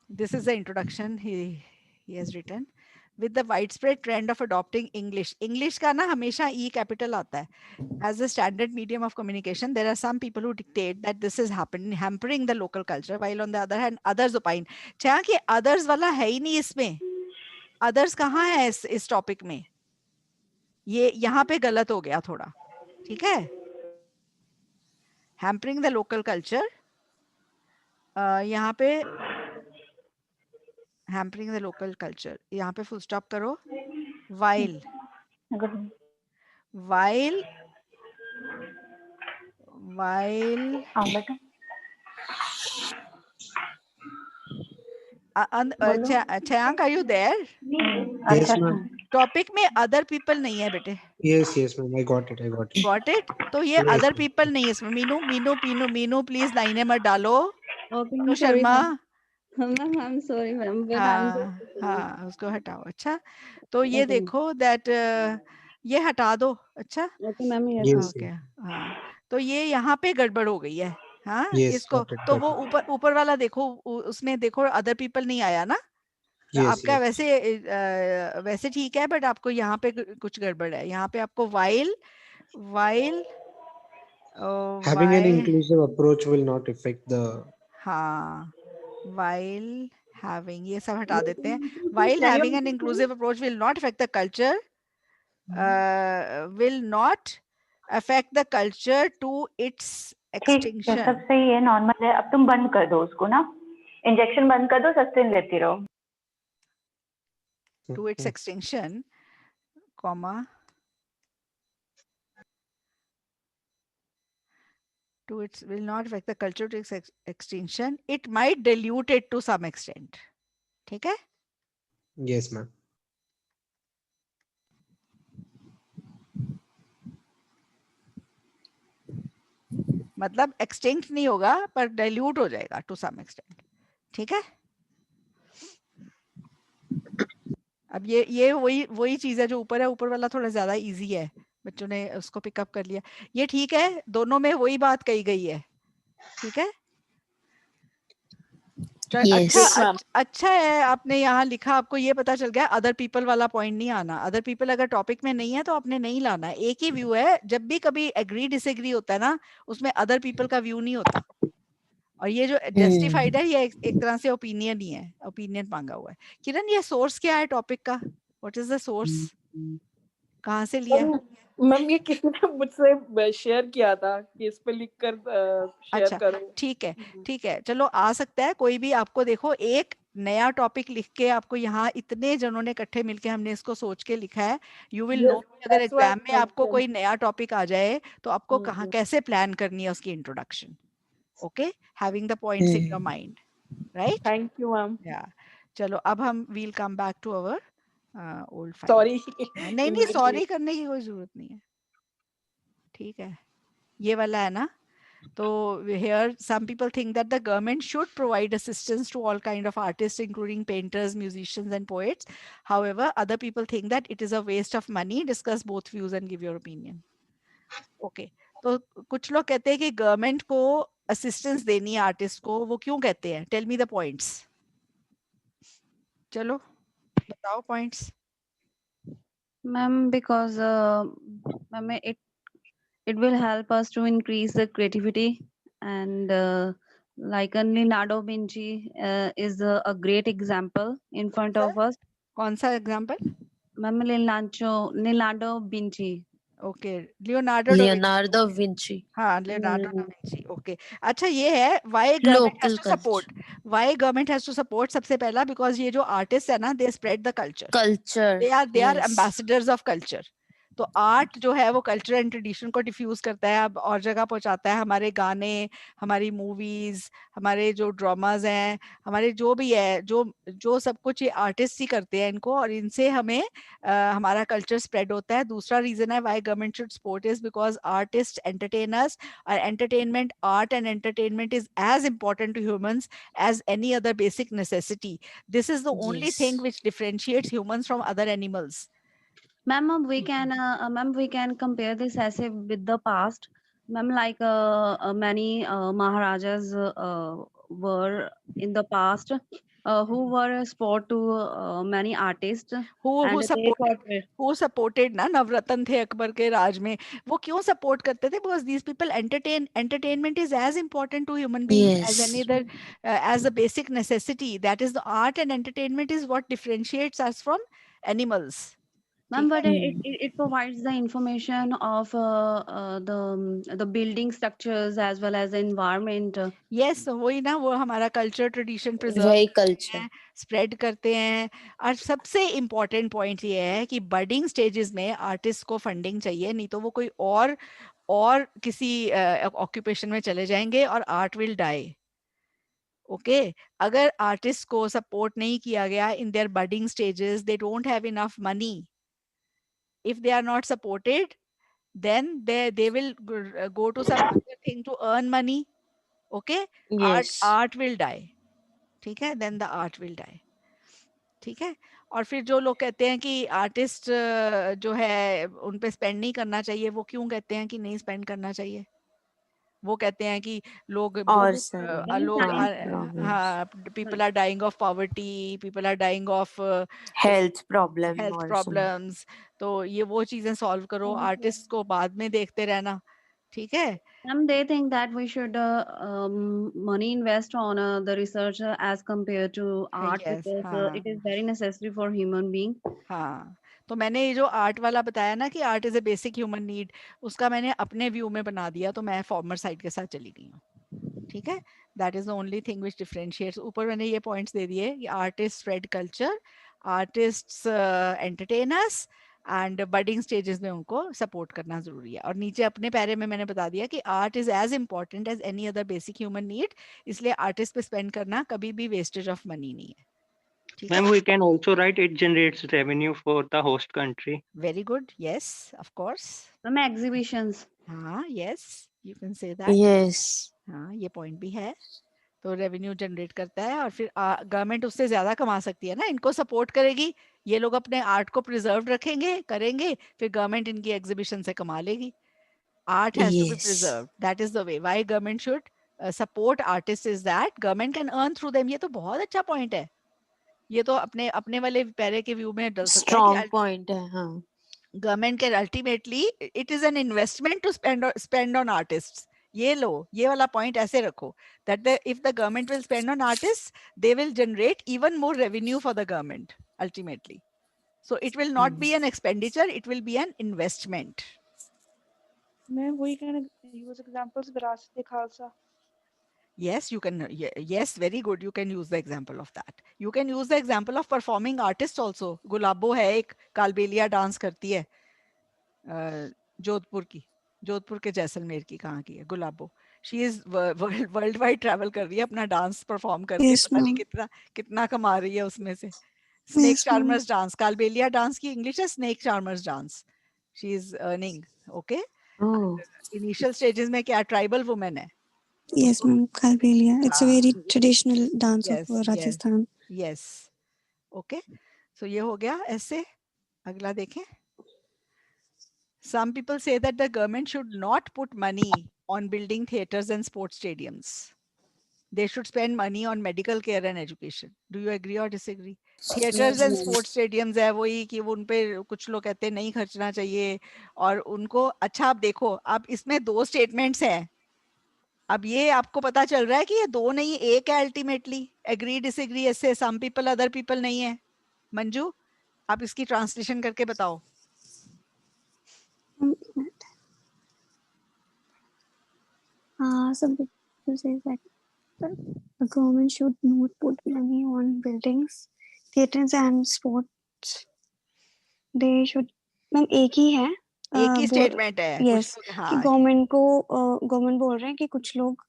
This is the introduction he has written। With the widespread trend of adopting English का ना हमेशा E capital आता है, as a standard medium of communication, there are some people who dictate that this is hampering the local culture, while on the other hand others opine। चाहे कि others वाला है ही नहीं इसमें, others कहाँ है इस टॉपिक में, ये यहाँ पे गलत हो गया थोड़ा, ठीक है? hampering the local culture, यहाँ पे hampering the local culture, यहाँ पे full stop करो, while while while हाँ बेटा बोलो Chayank, are you there? Yes, अच्छा ma'am. अच्छा टॉपिक में अदर पीपल नहीं है बेटे, Yes, ma'am. I got it. I got it. Got it? तो ये Yes, अदर ma'am. पीपल नहीं है इसमें। मीनू मीनू पीनू मीनू प्लीज लाइनें मत डालो। Okay, Meenu I'm sorry, Sharma, ma'am. Ma'am, I'm sorry, ma'am, but I'm just हाँ हाँ, उसको हटाओ। अच्छा, तो ये okay, ma'am. देखो दैट ये हटा दो। अच्छा, Okay, ma'am. Yes, Yes, ma'am. Okay, yes, हाँ, तो ये यहाँ पे गड़बड़ हो गई है। हाँ, yes, इसको got it, तो got वो it. ऊपर ऊपर वाला देखो, उसमें देखो अदर पीपल नहीं आया ना। Yes, आपका yes. वैसे ठीक है, बट आपको यहाँ पे कुछ गड़बड़ है। यहाँ पे आपको वाइल वाइल Having an वाई inclusive approach will not affect the. हाँ, while having, ये सब हटा देते हैं। Inclusive While क्या having an बोलते थे? inclusive approach will not affect the culture, will not affect the culture to its ठीक है, सब extinction. सही है, नॉर्मल है। अब तुम बंद कर दो उसको ना, इंजेक्शन बंद कर दो, सस्टेन लेती रहो। To its extinction, comma, to its will not affect the culture to its extinction. It might dilute it to some extent. ठीक है? Yes, ma'am. मतलब एक्सटिंक्ट नहीं होगा, पर डाइल्यूट हो जाएगा टू सम एक्सटेंट। ठीक है? अब ये वही वही चीज है जो ऊपर है। ऊपर वाला थोड़ा ज्यादा इजी है, बच्चों ने उसको पिकअप कर लिया। ये ठीक है, दोनों में वही बात कही गई है। ठीक है, Yes. Yes, ma'am. अच्छा है आपने यहाँ लिखा, आपको ये पता चल गया अदर पीपल वाला पॉइंट नहीं आना। अदर पीपल अगर टॉपिक में नहीं है तो आपने नहीं लाना है। एक ही व्यू है, जब भी कभी एग्री डिसएग्री होता है ना, उसमें अदर पीपल का व्यू नहीं होता। और ये जो जस्टिफाइड है, ये एक तरह से ओपिनियन ही है, ओपिनियन मांगा हुआ है। किरण, ये सोर्स क्या है टॉपिक का? What is the source? कहाँ से लिया? मैम ये किसी ने मुझसे शेयर किया था कि इस पे लिख कर शेयर अच्छा, करो। ठीक है, ठीक है, चलो आ सकता है कोई भी। आपको देखो, एक नया टॉपिक लिख के आपको यहाँ इतने जनों ने इकट्ठे मिलके हमने इसको सोच के लिखा है। यू विल नो, अगर दैट्स व्हाई एग्जाम में आई आपको मेंशन। कोई नया टॉपिक आ जाए तो आपको कहाँ कैसे प्लान करनी है उसकी introduction. Okay, having the points in your mind, right? Thank you ma'am. या, चलो अब हम we'll come back to our old file. Sorry नहीं नहीं, सॉरी करने की कोई जरूरत नहीं है। ठीक है, ये वाला है ना। So here some people think that the government should provide assistance to all kind of artists, including painters, musicians, and poets. However, other people think that it is a waste of money. Discuss both views and give your opinion. Okay. तो कुछ लोग कहते हैं कि गवर्नमेंट को असिस्टेंस देनी है आर्टिस्ट को। वो क्यों कहते हैं? Tell me the points. चलो बताओ points. Ma'am, because ma'am, it will help us to increase the creativity, and like Leonardo Vinci is a great example in front of us. कौन सा example? Ma'am, Leonardo Vinci. Okay, Leonardo da Vinci. Leonardo Vinci. हाँ, लियोनार्डो डा विंची। ओके, अच्छा ये है why government has Local to culture. Support. Why government has to support? सबसे पहला, बिकॉज ये जो आर्टिस्ट है ना, they spread the culture. Culture. They are Yes. Ambassadors of culture. तो आर्ट जो है वो कल्चर एंड ट्रेडिशन को डिफ्यूज करता है, अब और जगह पहुंचाता है। हमारे गाने, हमारी मूवीज, हमारे जो ड्रामाज हैं, हमारे जो भी है, जो जो सब कुछ ये आर्टिस्ट ही करते हैं इनको, और इनसे हमें हमारा कल्चर स्प्रेड होता है। दूसरा रीजन है why government should support is because artist entertain us. और entertainment, art and entertainment is as important to humans as any other basic necessity. This is the only thing Yes. which differentiates humans from other animals. Ma'am, we can compare this essay with the past. Ma'am, like many Maharajas were in the past who were a support to many artists, Who and they supported, portray. who supported ना, नवरत्न थे अकबर के राज में। वो क्यों सपोर्ट करते थे? Because these people entertainment is as important to human being as any Yes. other, as a basic necessity. That is, the art and entertainment is what differentiates us from animals. Ma'am, ठीक but है? it provides the information of the building structures as well as the environment. Yes, वही ना, वो हमारा कल्चर ट्रेडिशन प्रिजर्व Very करते culture. हैं, स्प्रेड करते हैं। और सबसे इम्पोर्टेंट पॉइंट ये है कि बडिंग स्टेजेस में आर्टिस्ट को फंडिंग चाहिए, नहीं तो वो कोई और किसी ऑक्यूपेशन में चले जाएंगे और आर्ट विल डाई। ओके, अगर आर्टिस्ट को सपोर्ट नहीं किया गया in their budding stages, they don't have enough money. If they are not supported, then they will go to some other thing to earn money. Okay, art Yes. art will die. ठीक है, then the art will die. ठीक है, और फिर जो लोग कहते हैं कि आर्टिस्ट जो है उन पे स्पेंड नहीं करना चाहिए, वो क्यों कहते हैं कि नहीं स्पेंड करना चाहिए? वो कहते हैं कि लोग वो और भी सारे Many लोग times, प्रॉब्लम्स, हाँ, people are dying of poverty, people are dying of health problem health और सम। प्रॉब्लम्स। तो ये वो चीजें सॉल्व करो, आर्टिस्ट को बाद में देखते रहना, ठीक है? they think that we should money invest on the research as compared to art yes, because it हाँ is very necessary for human being. हाँ। तो मैंने ये जो आर्ट वाला बताया ना कि art is a basic human need, उसका मैंने अपने व्यू में बना दिया, तो मैं फॉर्मर साइड के साथ चली गई हूँ, ठीक है? That is the only thing which differentiates. ऊपर मैंने ये पॉइंट्स दे दिए कि artist spread culture, artists entertainers, and budding stages में उनको सपोर्ट करना जरूरी है। और नीचे अपने पैरे में मैंने बता दिया कि art is as important as any other basic human need, इसलिए आर्टिस्ट पे स्पेंड करना कभी भी वेस्टेज ऑफ मनी नहीं है, ठीक है? Ma'am, we can also write it generates revenue for the host country. Very good, yes, of course. Some exhibitions. हाँ, yes, you can say that. Yes, हाँ, ये पॉइंट भी है। तो रेवेन्यू जनरेट करता है और फिर गवर्नमेंट उससे ज्यादा कमा सकती है ना, इनको सपोर्ट करेगी, ये लोग अपने आर्ट को प्रिजर्व रखेंगे, करेंगे, फिर गवर्नमेंट इनकी एग्जीबिशन से कमा लेगी। Art has to be yes, preserve, that is the way why government should support artist, is that government can earn through them. ये तो बहुत अच्छा पॉइंट है। ये तो अपने अपने वाले पैरे के व्यू में डल सकता है कि स्ट्रॉन्ग पॉइंट है, हाँ। Government can ultimately, it is an investment to spend on artist. ये लो, ये वाला पॉइंट ऐसे रखो, that if the government will spend on artists, they will generate even more revenue for the government ultimately. So it will not be an expenditure, it will be an investment. Ma'am, we can use examples Virasat-e-Khalsa. Yes, you can, yes, very good, you can use the example of that. You can use the example of performing artists also. गुलाबो है एक, कालबेलिया डांस करती है, जोधपुर की, जोधपुर के जैसलमेर की, कहाँ की है Gulabo? She is world wide travel कर रही है अपना डांस परफॉर्म करके, Yes, पता नहीं ma'am. कितना कितना कमा रही है उसमें से। Snake Yes, ma'am. Charmers dance, Kalbelia dance की इंग्लिश है snake charmers dance. She is earning, okay. Oh, initial stages में क्या ट्राइबल वुमेन है। Yes, ma'am. Kalbelia. It's a हाँ, very traditional dance of yes yes Rajasthan. Yes, okay. सो ये हो गया ऐसे। अगला देखें। Some people say that the government should not put money on building theaters and sports stadiums. They should spend money on medical care and education. Do you agree or disagree? Theaters yes, and ma'am. sports stadiums है वही कि वो उन पे कुछ लोग कहते हैं नहीं खर्चना चाहिए, और उनको अच्छा, आप देखो, अब इसमें दो स्टेटमेंट्स हैं। अब ये आपको पता चल रहा है कि ये दो नहीं एक है अल्टीमेटली। एग्री डिसएग्री, ऐसे सम पीपल अदर पीपल नहीं है। मंजू, आप इसकी ट्रांसलेशन करके बताओ। Some people say that the government should not put money on buildings, theaters and sports. They should, ma'am एक ही है, एक ही बोल, स्टेटमेंट है, कुछ यस, लोग कि हाँ, गवर्नमेंट बोल रहे हैं कि कुछ लोग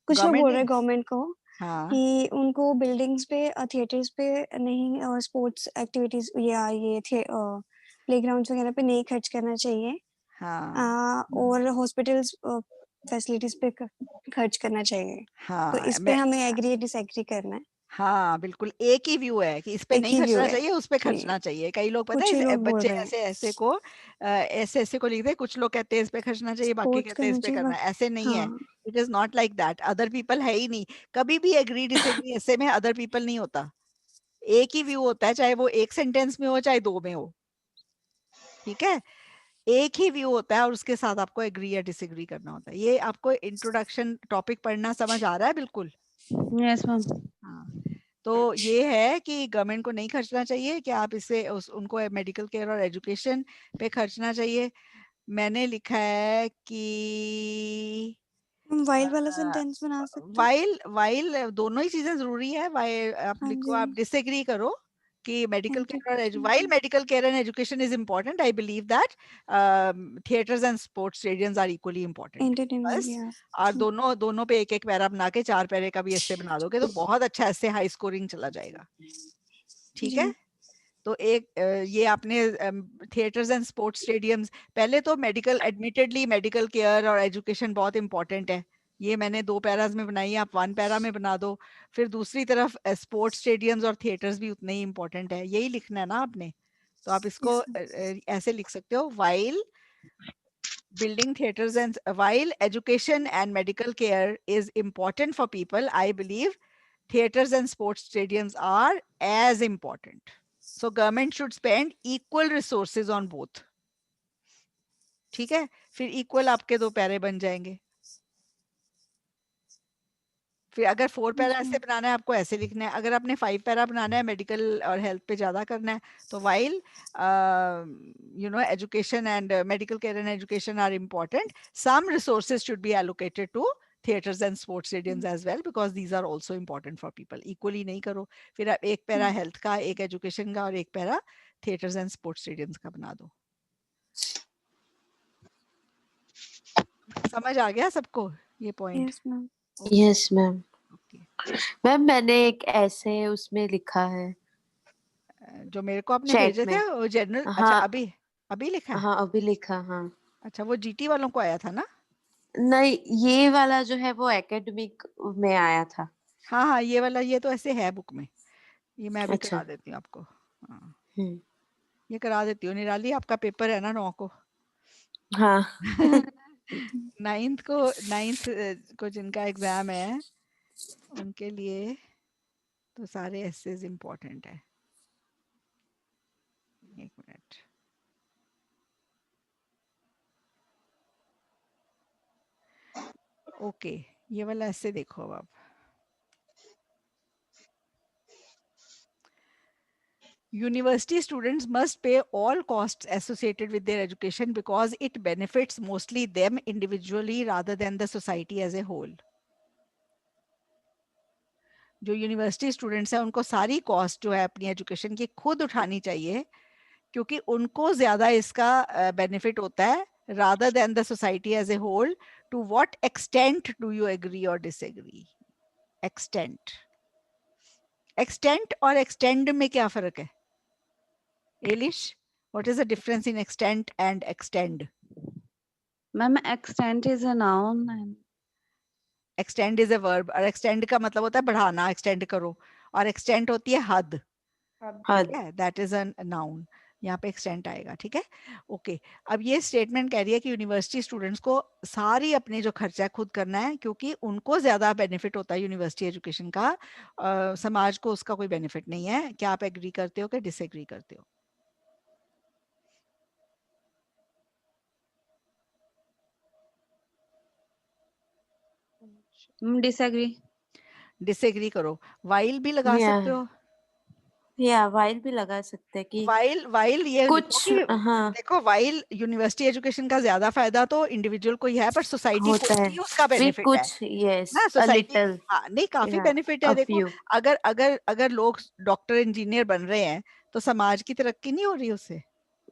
गवर्नमेंट बोल ने, रहे हैं गवर्नमेंट को हाँ कि उनको बिल्डिंग्स पे, थिएटर्स पे नहीं, और स्पोर्ट्स एक्टिविटीज या ये प्लेग्राउंड्स वगैरह पे नहीं खर्च करना चाहिए, हाँ और हॉस्पिटल्स फैसिलिटीज पे खर्च करना चाहिए। तो हाँ, इस पे हमें एग्री डिसएग्री करना है। हाँ बिल्कुल एक ही व्यू है कि इस पे एक नहीं ही व्यू खर्चना है चाहिए, उस पे कि खर्चना चाहिए। कई लोग पता है कुछ ही लोग बोल बच्चे रहे हैं ऐसे ऐसे को ऐसे ऐसे को लिखते हैं, कुछ लोग कहते हैं इस पे खर्चना चाहिए, बाकी स्पोर्ट्स कहते हैं इस करना पे चाहिए, करना है। ऐसे नहीं है, हाँ, it is not like that. Other people है ही नहीं, कभी भी एग्री डिसएग्री ऐसे में अदर पीपल नहीं होता। एक ही व्यू होता है, चाहे वो एक सेंटेंस में हो चाहे दो में हो, ठीक है? एक ही व्यू होता है और उसके साथ आपको एग्री या डिसएग्री करना होता है। ये आपको इंट्रोडक्शन टॉपिक पढ़ना समझ आ रहा है बिल्कुल? Yes, ma'am. हाँ, तो ये है कि गवर्नमेंट को नहीं खर्चना चाहिए कि आप इससे उनको मेडिकल केयर और एजुकेशन पे खर्चना चाहिए। मैंने लिखा है कि हम वाइल्ड वाला सेंटेंस बना सकते हैं। वाइल वाइल दोनों ही चीजें जरूरी है। वाइल आप हाँ लिखो, जी, आप डिसएग्री करो कि मेडिकल केयर और while education, medical care and education is important, I believe that theatres and sports stadiums are equally important. Entertainment, बस, या और दोनों दोनों पे एक एक पैरा बना के चार पैरे का भी ऐसे बना दोगे तो बहुत अच्छा ऐसे हाई स्कोरिंग चला जाएगा, ठीक है? जी, तो एक ये आपने थिएटर्स एंड स्पोर्ट्स स्टेडियम्स, पहले तो मेडिकल, एडमिटेडली मेडिकल केयर और एजुकेशन बहुत इंपॉर्टेंट है, ये मैंने 2 पैराज में बनाई है, आप 1 पैरा में बना दो। फिर दूसरी तरफ स्पोर्ट्स स्टेडियम्स और थिएटर्स भी उतने ही इंपॉर्टेंट है, यही लिखना है ना आपने। तो आप इसको ऐसे लिख सकते हो, while building theaters and while education and medical care is important for people, I believe theaters and sports stadiums are as important. So government should spend equal resources on both. ठीक है, फिर इक्वल आपके 2 पैरे बन जाएंगे। फिर अगर 4 पैरा ऐसे बनाना है आपको ऐसे लिखना है, अगर आपने 5 पैरा बनाना है मेडिकल और हेल्थ पे ज़्यादा करना है, तो while you know education and medical care and education are important, some resources should be allocated to theaters and sports stadiums as well, because these are also important for people. Equally नहीं करो, फिर आप एक पैरा हेल्थ का, एक एजुकेशन का और एक para theatres and sports stadiums का बना दो। समझ आ गया सबको ये point? Yes, ma'am. Yes ma'am. Okay, ma'am मैंने एक ऐसे उसमें लिखा है जो मेरे को आपने चैट भेजे में। थे वो जनरल, अच्छा हाँ अभी अभी लिखा है? हाँ अभी लिखा। हाँ अच्छा वो जीटी वालों को आया था ना? नहीं, ये वाला जो है वो एकेडमिक में आया था। हाँ हाँ, ये वाला, ये तो ऐसे है बुक में, ये मैं अभी अच्छा। करा देती हूँ आपको। हाँ हम्म। ये करा देती हूँ। निराली आपका पेपर है ना 9 को? हाँ 9th को, 9th को जिनका एग्जाम है उनके लिए तो सारे एसेज इम्पोर्टेंट है। एक मिनट, ओके ये वाला ऐसे देखो अब आप। University students must pay all costs associated with their education because it benefits mostly them individually rather than the society as a whole. जो यूनिवर्सिटी स्टूडेंट्स हैं उनको सारी कॉस्ट जो है अपनी एजुकेशन की खुद उठानी चाहिए, क्योंकि उनको ज्यादा इसका बेनिफिट होता है rather than the society as a whole. To what extent do you agree or disagree? Extent, extent और extend में क्या फर्क है? Elish, what is the difference in extent and extend? Ma'am, extent is a noun and extend is a verb, और एक्सटेंड का मतलब होता है बढ़ाना, एक्सटेंड करो, और एक्सटेंड होती है हद। ठीक है, दैट इज अ नाउन, यहाँ पे एक्सटेंड आएगा। ठीक है, ओके। अब ये स्टेटमेंट कह रही है कि यूनिवर्सिटी स्टूडेंट्स को सारी अपने जो खर्चा है खुद करना है, क्योंकि उनको ज्यादा बेनिफिट होता है यूनिवर्सिटी एजुकेशन का, समाज को उसका कोई बेनिफिट नहीं है। क्या आप एग्री करते हो कि डिसएग्री करते हो? disagree. डिसएग्री करो। वाइल भी लगा सकते हो, या वाइल भी लगा सकते हैं कि वाइल, वाइल ये लिखो कुछ। कि हाँ देखो वाइल यूनिवर्सिटी एजुकेशन का ज्यादा फायदा तो इंडिविजुअल को ही है, पर सोसाइटी को होता है भी उसका भी बेनिफिट है कुछ। यस ना। A society, little. हाँ नहीं काफी या बेनिफिट अ है। देखो फ्यू। अगर अगर अगर लोग डॉक्टर इंजीनियर बन रहे हैं तो समाज की तरक्की नहीं हो रही उससे,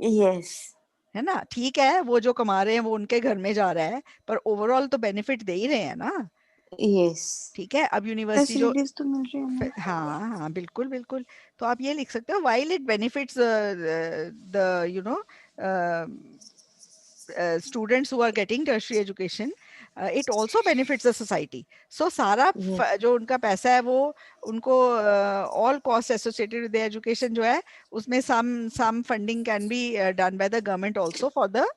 यस है ना। ठीक है, वो जो कमा रहे हैं वो उनके घर में जा रहा है, पर ओवरऑल तो बेनिफिट दे ही रहे हैं ना। यस ठीक है, अब यूनिवर्सिटी जो फैसिलिटीज तो मिल रही है ना। हाँ हाँ बिल्कुल बिल्कुल, तो आप ये लिख सकते हो, while it benefits the you know students who are getting tertiary education, it also benefits the society. So सारा जो उनका पैसा है वो उनको all costs associated with the education जो है उसमें some funding can be done by the government also for the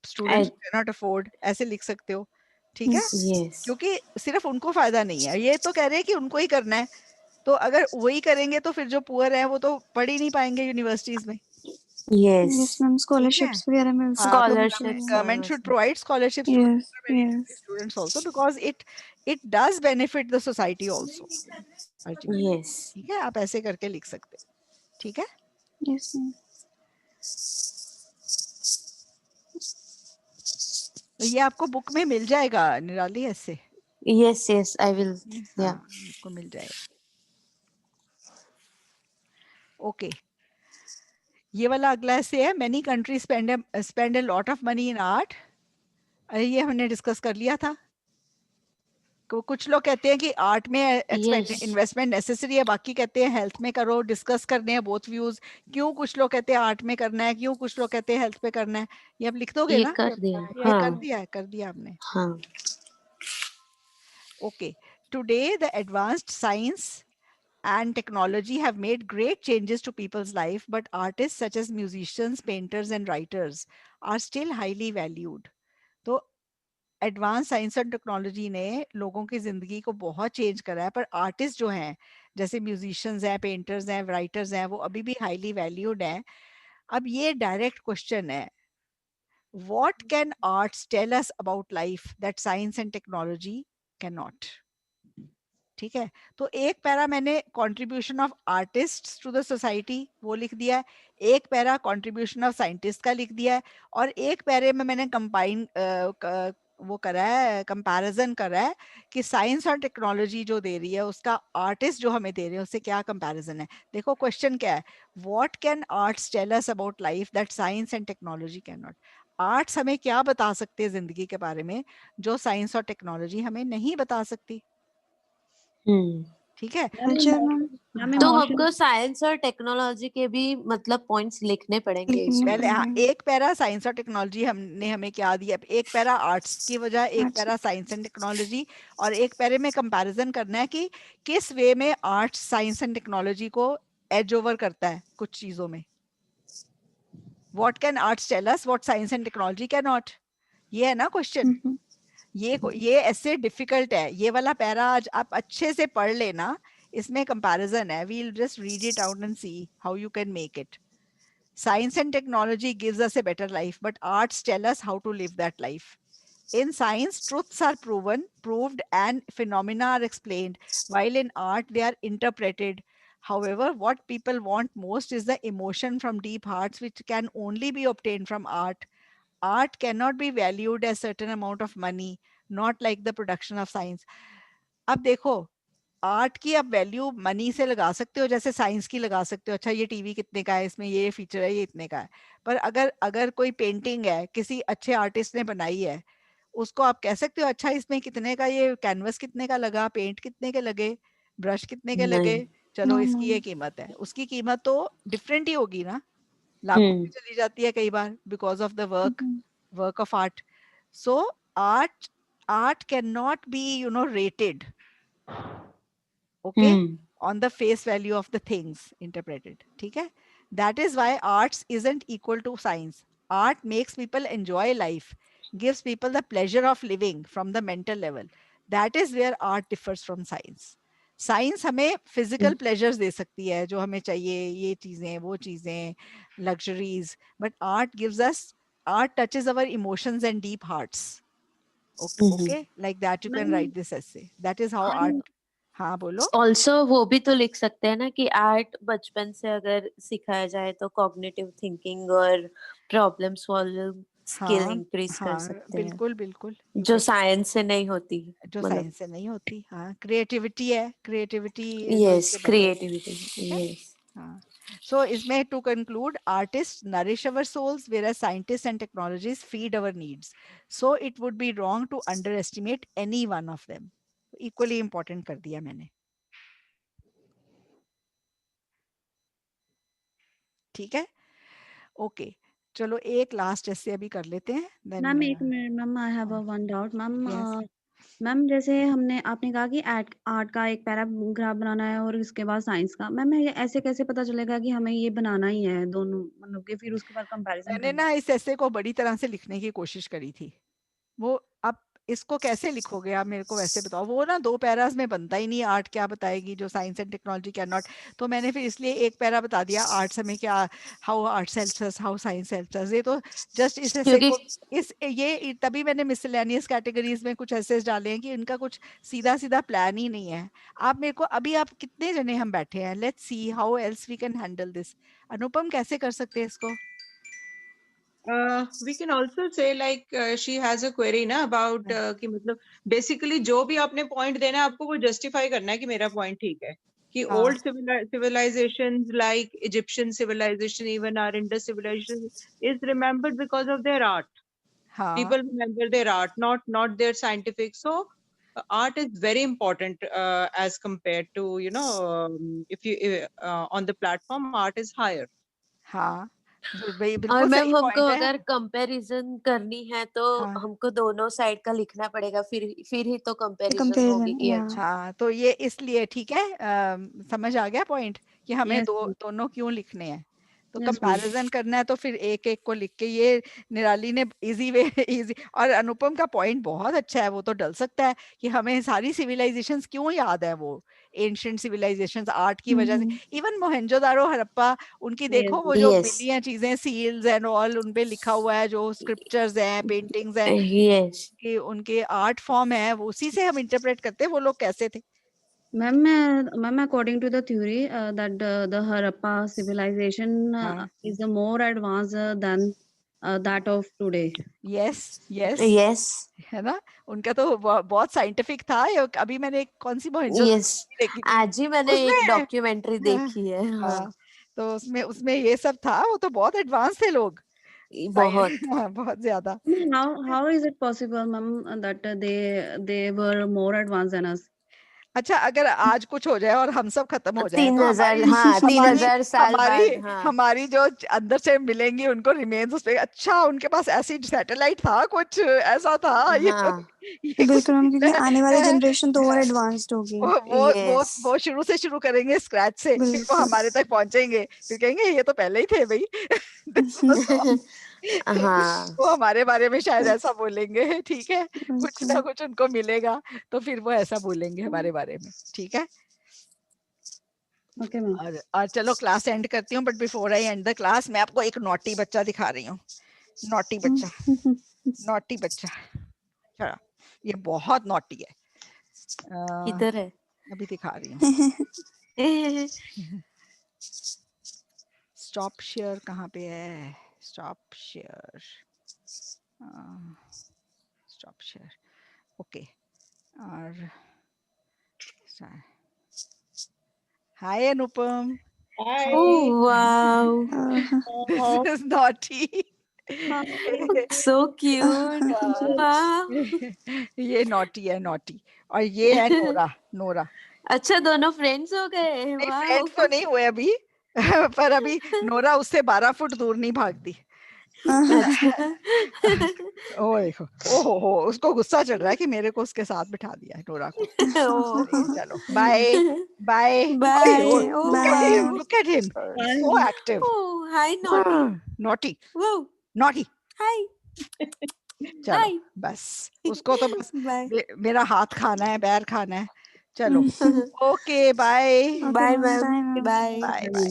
students who cannot afford, ऐसे लिख सकते हो। ठीक है, यस क्योंकि सिर्फ उनको फायदा नहीं है, ये तो कह रहे हैं कि उनको ही करना है, तो अगर वही करेंगे तो फिर जो पुअर है वो तो पढ़ ही नहीं पाएंगे यूनिवर्सिटीज में। यस यस मैम, ठीक है, स्कॉलरशिप्स वगैरह मिल हाँ तो सकती हैं स्कॉलरशिप्स उनको। और गवर्नमेंट शुड वैसे। Provide scholarships to yes very yes students also, because it does benefit the society also ultimately। Yes ठीक है, आप ऐसे करके लिख सकते हो। ठीक है, यस मैम। तो ये आपको बुक में मिल जाएगा निराली ऐसे। Yes yes I will. हाँ या आपको मिल जाएगा। ओके, ये वाला अगला ऐसे है, many countries spend a lot of money in art. अरे ये हमने डिस्कस कर लिया था। कुछ लोग कहते हैं कि आर्ट में यस इन्वेस्टमेंट नेसेसरी है, बाकी कहते हैं हेल्थ में करो। डिस्कस करने हैं बोथ व्यूज, क्यों कुछ लोग कहते हैं आर्ट में करना है, क्यों कुछ लोग कहते हैं हेल्थ पे करना है। ये आप लिख दोगे ये ना? कर दिया। ये हाँ कर दिया है, कर दिया आपने। हाँ Okay. Today, the advanced science and technology have made great changes to people's life, but artists such as musicians, painters, and writers are still highly valued. तो एडवांस साइंस और टेक्नोलॉजी ने लोगों की ज़िंदगी को बहुत चेंज करा है, पर आर्टिस्ट जो हैं, जैसे म्यूजिशियंस हैं, पेंटर्स हैं, राइटर्स हैं, वो अभी भी हाईली वैल्यूड हैं। अब ये डायरेक्ट क्वेश्चन है, what can arts tell us about life that science and technology can not? ठीक है, तो एक पैरा मैंने contribution of artists to the society वो लिख दिया है, एक पैरा कंट्रीब्यूशन ऑफ साइंटिस्ट का लिख दिया है, और एक पैरे में मैंने कंबाइन वो करा है, कंपैरिजन करा है कि साइंस और टेक्नोलॉजी जो दे रही है उसका आर्टिस्ट जो हमें दे रहे हैं उससे क्या कंपैरिजन है। देखो क्वेश्चन क्या है, what can arts tell us about life that science and technology can not? Arts हमें क्या बता सकते हैं जिंदगी के बारे में जो साइंस और टेक्नोलॉजी हमें नहीं बता सकती? ठीक है, मैम कल्चर मैम। मैम तो हाँ, इमोशन हमको साइंस और टेक्नोलॉजी के भी मतलब पॉइंट्स लिखने पड़ेंगे लिखने इसमें। पहले हाँ, पड़ेंगे। एक पैरा साइंस और टेक्नोलॉजी हमने हमें क्या दिया, एक पैरा आर्ट्स की वजह, एक arts. Para science and technology, और एक पैरे में कंपैरिजन करना है कि किस वे में आर्ट्स साइंस एंड टेक्नोलॉजी को एज ओवर करता है कुछ चीजों में। What can arts tell us what science and technology can not? ये है ना क्वेश्चन। ये ऐसे डिफिकल्ट है, ये वाला पैरा आज आप अच्छे से पढ़ लेना, इसमें कंपैरिजन है, we will just read it out and see how you can make it. Science and technology gives us a better life, but arts tell us how to live that life. In science, truths are proved, and phenomena are explained, while in art, they are interpreted. However, what people want most is the emotion from deep hearts, which can only be obtained from art. Art cannot be valued as certain amount of money, not like the production of science. अब देखो, आर्ट की आप वैल्यू मनी से लगा सकते हो, जैसे साइंस की लगा सकते हो, अच्छा ये टीवी कितने का है, इसमें ये फीचर है, ये इतने का है। पर अगर अगर कोई पेंटिंग है किसी अच्छे आर्टिस्ट ने बनाई है, उसको आप कह सकते हो अच्छा इसमें कितने का, ये कैनवस कितने का लगा, पेंट कितने के लगे, ब्रश कितने के लगे, नहीं। चलो नो इसकी मैम। ये कीमत है, उसकी कीमत तो डिफरेंट ही होगी ना, लाखों में चली जाती है कई बार because of the work of art. So art art can not be rated, okay, hmm on the face value of the things interpreted. ठीक है, that is why arts isn't equal to science. Art makes people enjoy life, gives people the pleasure of living from the mental level. That is where art differs from science. Science हमें फिजिकल प्लेजर्स दे सकती है जो हमें चाहिए, ये चीजें वो चीजें, luxuries, but art gives us, art touches our emotions and deep hearts. Okay, like that you can ma'am right this essay. That is how ma'am art। हाँ बोलो। ऑल्सो वो भी तो लिख सकते हैं ना कि आर्ट बचपन से अगर सिखाया जाए तो कॉग्निटिव थिंकिंग और प्रॉब्लम सॉल्विंग स्किल हाँ, इंक्रीज कर हाँ, सकते हैं, बिल्कुल, बिल्कुल, यू जो कैन, साइंस से नहीं होती। जो मतलब साइंस से नहीं होती, हाँ, क्रिएटिविटी है, क्रिएटिविटी जो यस इससे बढ़ेगी, क्रिएटिविटी ठीक है? यस। हाँ, सो इसमें to conclude, artist nourish our souls, whereas scientists and technologies feed our needs. So it would be wrong to underestimate any one of them. Equally important कर दिया मैंने, ठीक है? ओके, चलो एक लास्ट ऐसे अभी कर लेते हैं, देन मैम एक minute ma'am, I have a one doubt ma'am. Yes. Ma'am जैसे हमने आपने कहा कि आर्ट आर्ट का एक पैराग्राफ बनाना है और उसके बाद साइंस का, मैम ये ऐसे कैसे पता चलेगा कि हमें ये बनाना ही है दोनों, मतलब कि फिर उसके बाद कंपैरिजन मैंने करना ना इस ऐसे को बड़ी तरह से लिखने की कोशिश करी थी, वो आप इसको कैसे लिखोगे, आप मेरे को वैसे बताओ, वो ना दो पैरास में बनता ही नहीं, आर्ट क्या बताएगी जो science and technology can not. तो मैंने फिर इसलिए एक पैरा बता दिया, आर्ट्स हमें क्या, how arts helps us, how science helps us. ये तो जस्ट इस ऐसे क्योंकि को, इस ये तभी मैंने मिसलेनियस कैटेगरीज में कुछ ऐसे डाले हैं कि इनका कुछ सीधा सीधा प्लान ही नहीं है। आप मेरे को अभी, आप कितने जने हम बैठे हैं, let's see how else we can handle this. Anupam कैसे कर सकते हैं इसको? We can also say like she has a query ना about कि मतलब basically जो भी आपने point देना है आपको वो justify करना है कि मेरा point ठीक है, कि हाँ, old civilizations like Egyptian civilization, even our Indus civilization is remembered because of their art. हाँ, People remember their art, not their scientific. So art is very important as compared to if you on the platform art is higher. हाँ, भाई और बिल्कुल सही मैम हमको पॉइंट है। अगर कंपैरिजन करनी है तो हाँ हमको दोनों साइड का लिखना पड़ेगा, फिर ही तो कंपैरिजन होगी comparison, कि yeah. अच्छा। हाँ, तो ये इसलिए ठीक है, समझ आ गया पॉइंट कि हमें Yes, दोनों क्यों लिखने हैं। तो yes, ma'am. कंपैरिजन करना है तो फिर एक एक को लिख के, ये निराली ने इजी वे इजी, और अनुपम का पॉइंट बहुत अच्छा है, वो तो डल सकता है कि हमें सारी सिविलाइजेशंस क्यों याद है, वो एंशिएंट सिविलाइजेशंस आर्ट की वजह से। Mm-hmm. इवन मोहनजोदारो हड़प्पा, उनकी Yes, देखो वो जो यस मिली हैं चीजें, सील्स एंड ऑल, उन पे लिखा हुआ है, जो स्क्रिप्चर्स हैं, पेंटिंग्स हैं, यस कि उनके आर्ट फॉर्म है, वो उसी से हम इंटरप्रेट करते हैं वो लोग कैसे थे। ma'am, according to the theory that the Harappa civilization हाँ, is more advanced than that of today. Yes yes, yes है ना, उनका तो बहुत साइंटिफिक था। अभी मैंने कौन सी मोहनजोदड़ो यस मूवी देखी थी, आज ही मैंने एक उसमें डॉक्यूमेंट्री हाँ, देखी है। हाँ हाँ, तो उसमें उसमें ये सब था, वो तो बहुत एडवांस थे लोग, बहुत। हाँ, बहुत ज्यादा। How is it possible, ma'am, that they were more advanced than us? अच्छा, अगर आज कुछ हो जाए और हम सब खत्म हो जाएं, तो 3000, हमारी हाँ हमारी 3000 साल हमारी बाद। हाँ हमारी जो अंदर से मिलेंगी उनको रिमेन्स, उस पे अच्छा उनके पास ऐसी सैटेलाइट था, कुछ ऐसा था, हाँ ये कुछ बिल्कुल मैम, क्योंकि आने वाली जनरेशन तो और एडवांस्ड होगी। यस वो शुरू से शुरू करेंगे स्क्रैच से, फिर वो बिल्कुल। हमारे तक पहुंचेंगे, फिर कहेंगे ये तो पहले ही थे भाई। This was all। हाँ वो हमारे बारे में शायद ऐसा बोलेंगे, ठीक है, कुछ ना बिल्कुल। कुछ उनको मिलेगा, तो फिर वो ऐसा बोलेंगे हमारे बारे में, ठीक है। Okay, ma'am. और चलो क्लास एंड करती हूँ, but before I and the class मैं आपको एक नॉटी बच्चा दिखा रही हूँ। नॉटी बच्चा, नॉटी बच्चा, चलो, ये बहुत नॉटी है। किधर है? अभी दिखा रही हूँ। स्टॉप शेयर कहाँ पे है, stop share, stop share, okay. और हाय अनुपम, Hi. Oh wow, this is naughty. so cute. वाह। ये नॉटी है, नॉटी, और ये है नोरा, नोरा। अच्छा दोनों फ्रेंड्स हो गए, नहीं, वाह। फ्रेंड्स तो नहीं हुए अभी। पर अभी नोरा उससे 12 फुट दूर नहीं भागती। अच्छा। ओ देखो, ओहो हो, उसको गुस्सा चढ़ रहा है कि मेरे को उसके साथ बिठा दिया है, नोरा को। ओ चलो bye bye. Bye. Look at oh him, look at him, so active. Oh hi naughty. Naughty, वो नॉटी। हाय चलो हाय बस, उसको तो बस बाय। मेरा हाथ खाना है, पैर खाना है। चलो, okay bye, okay bye ma'am, ma'am, bye ma'am. Bye. Bye bye.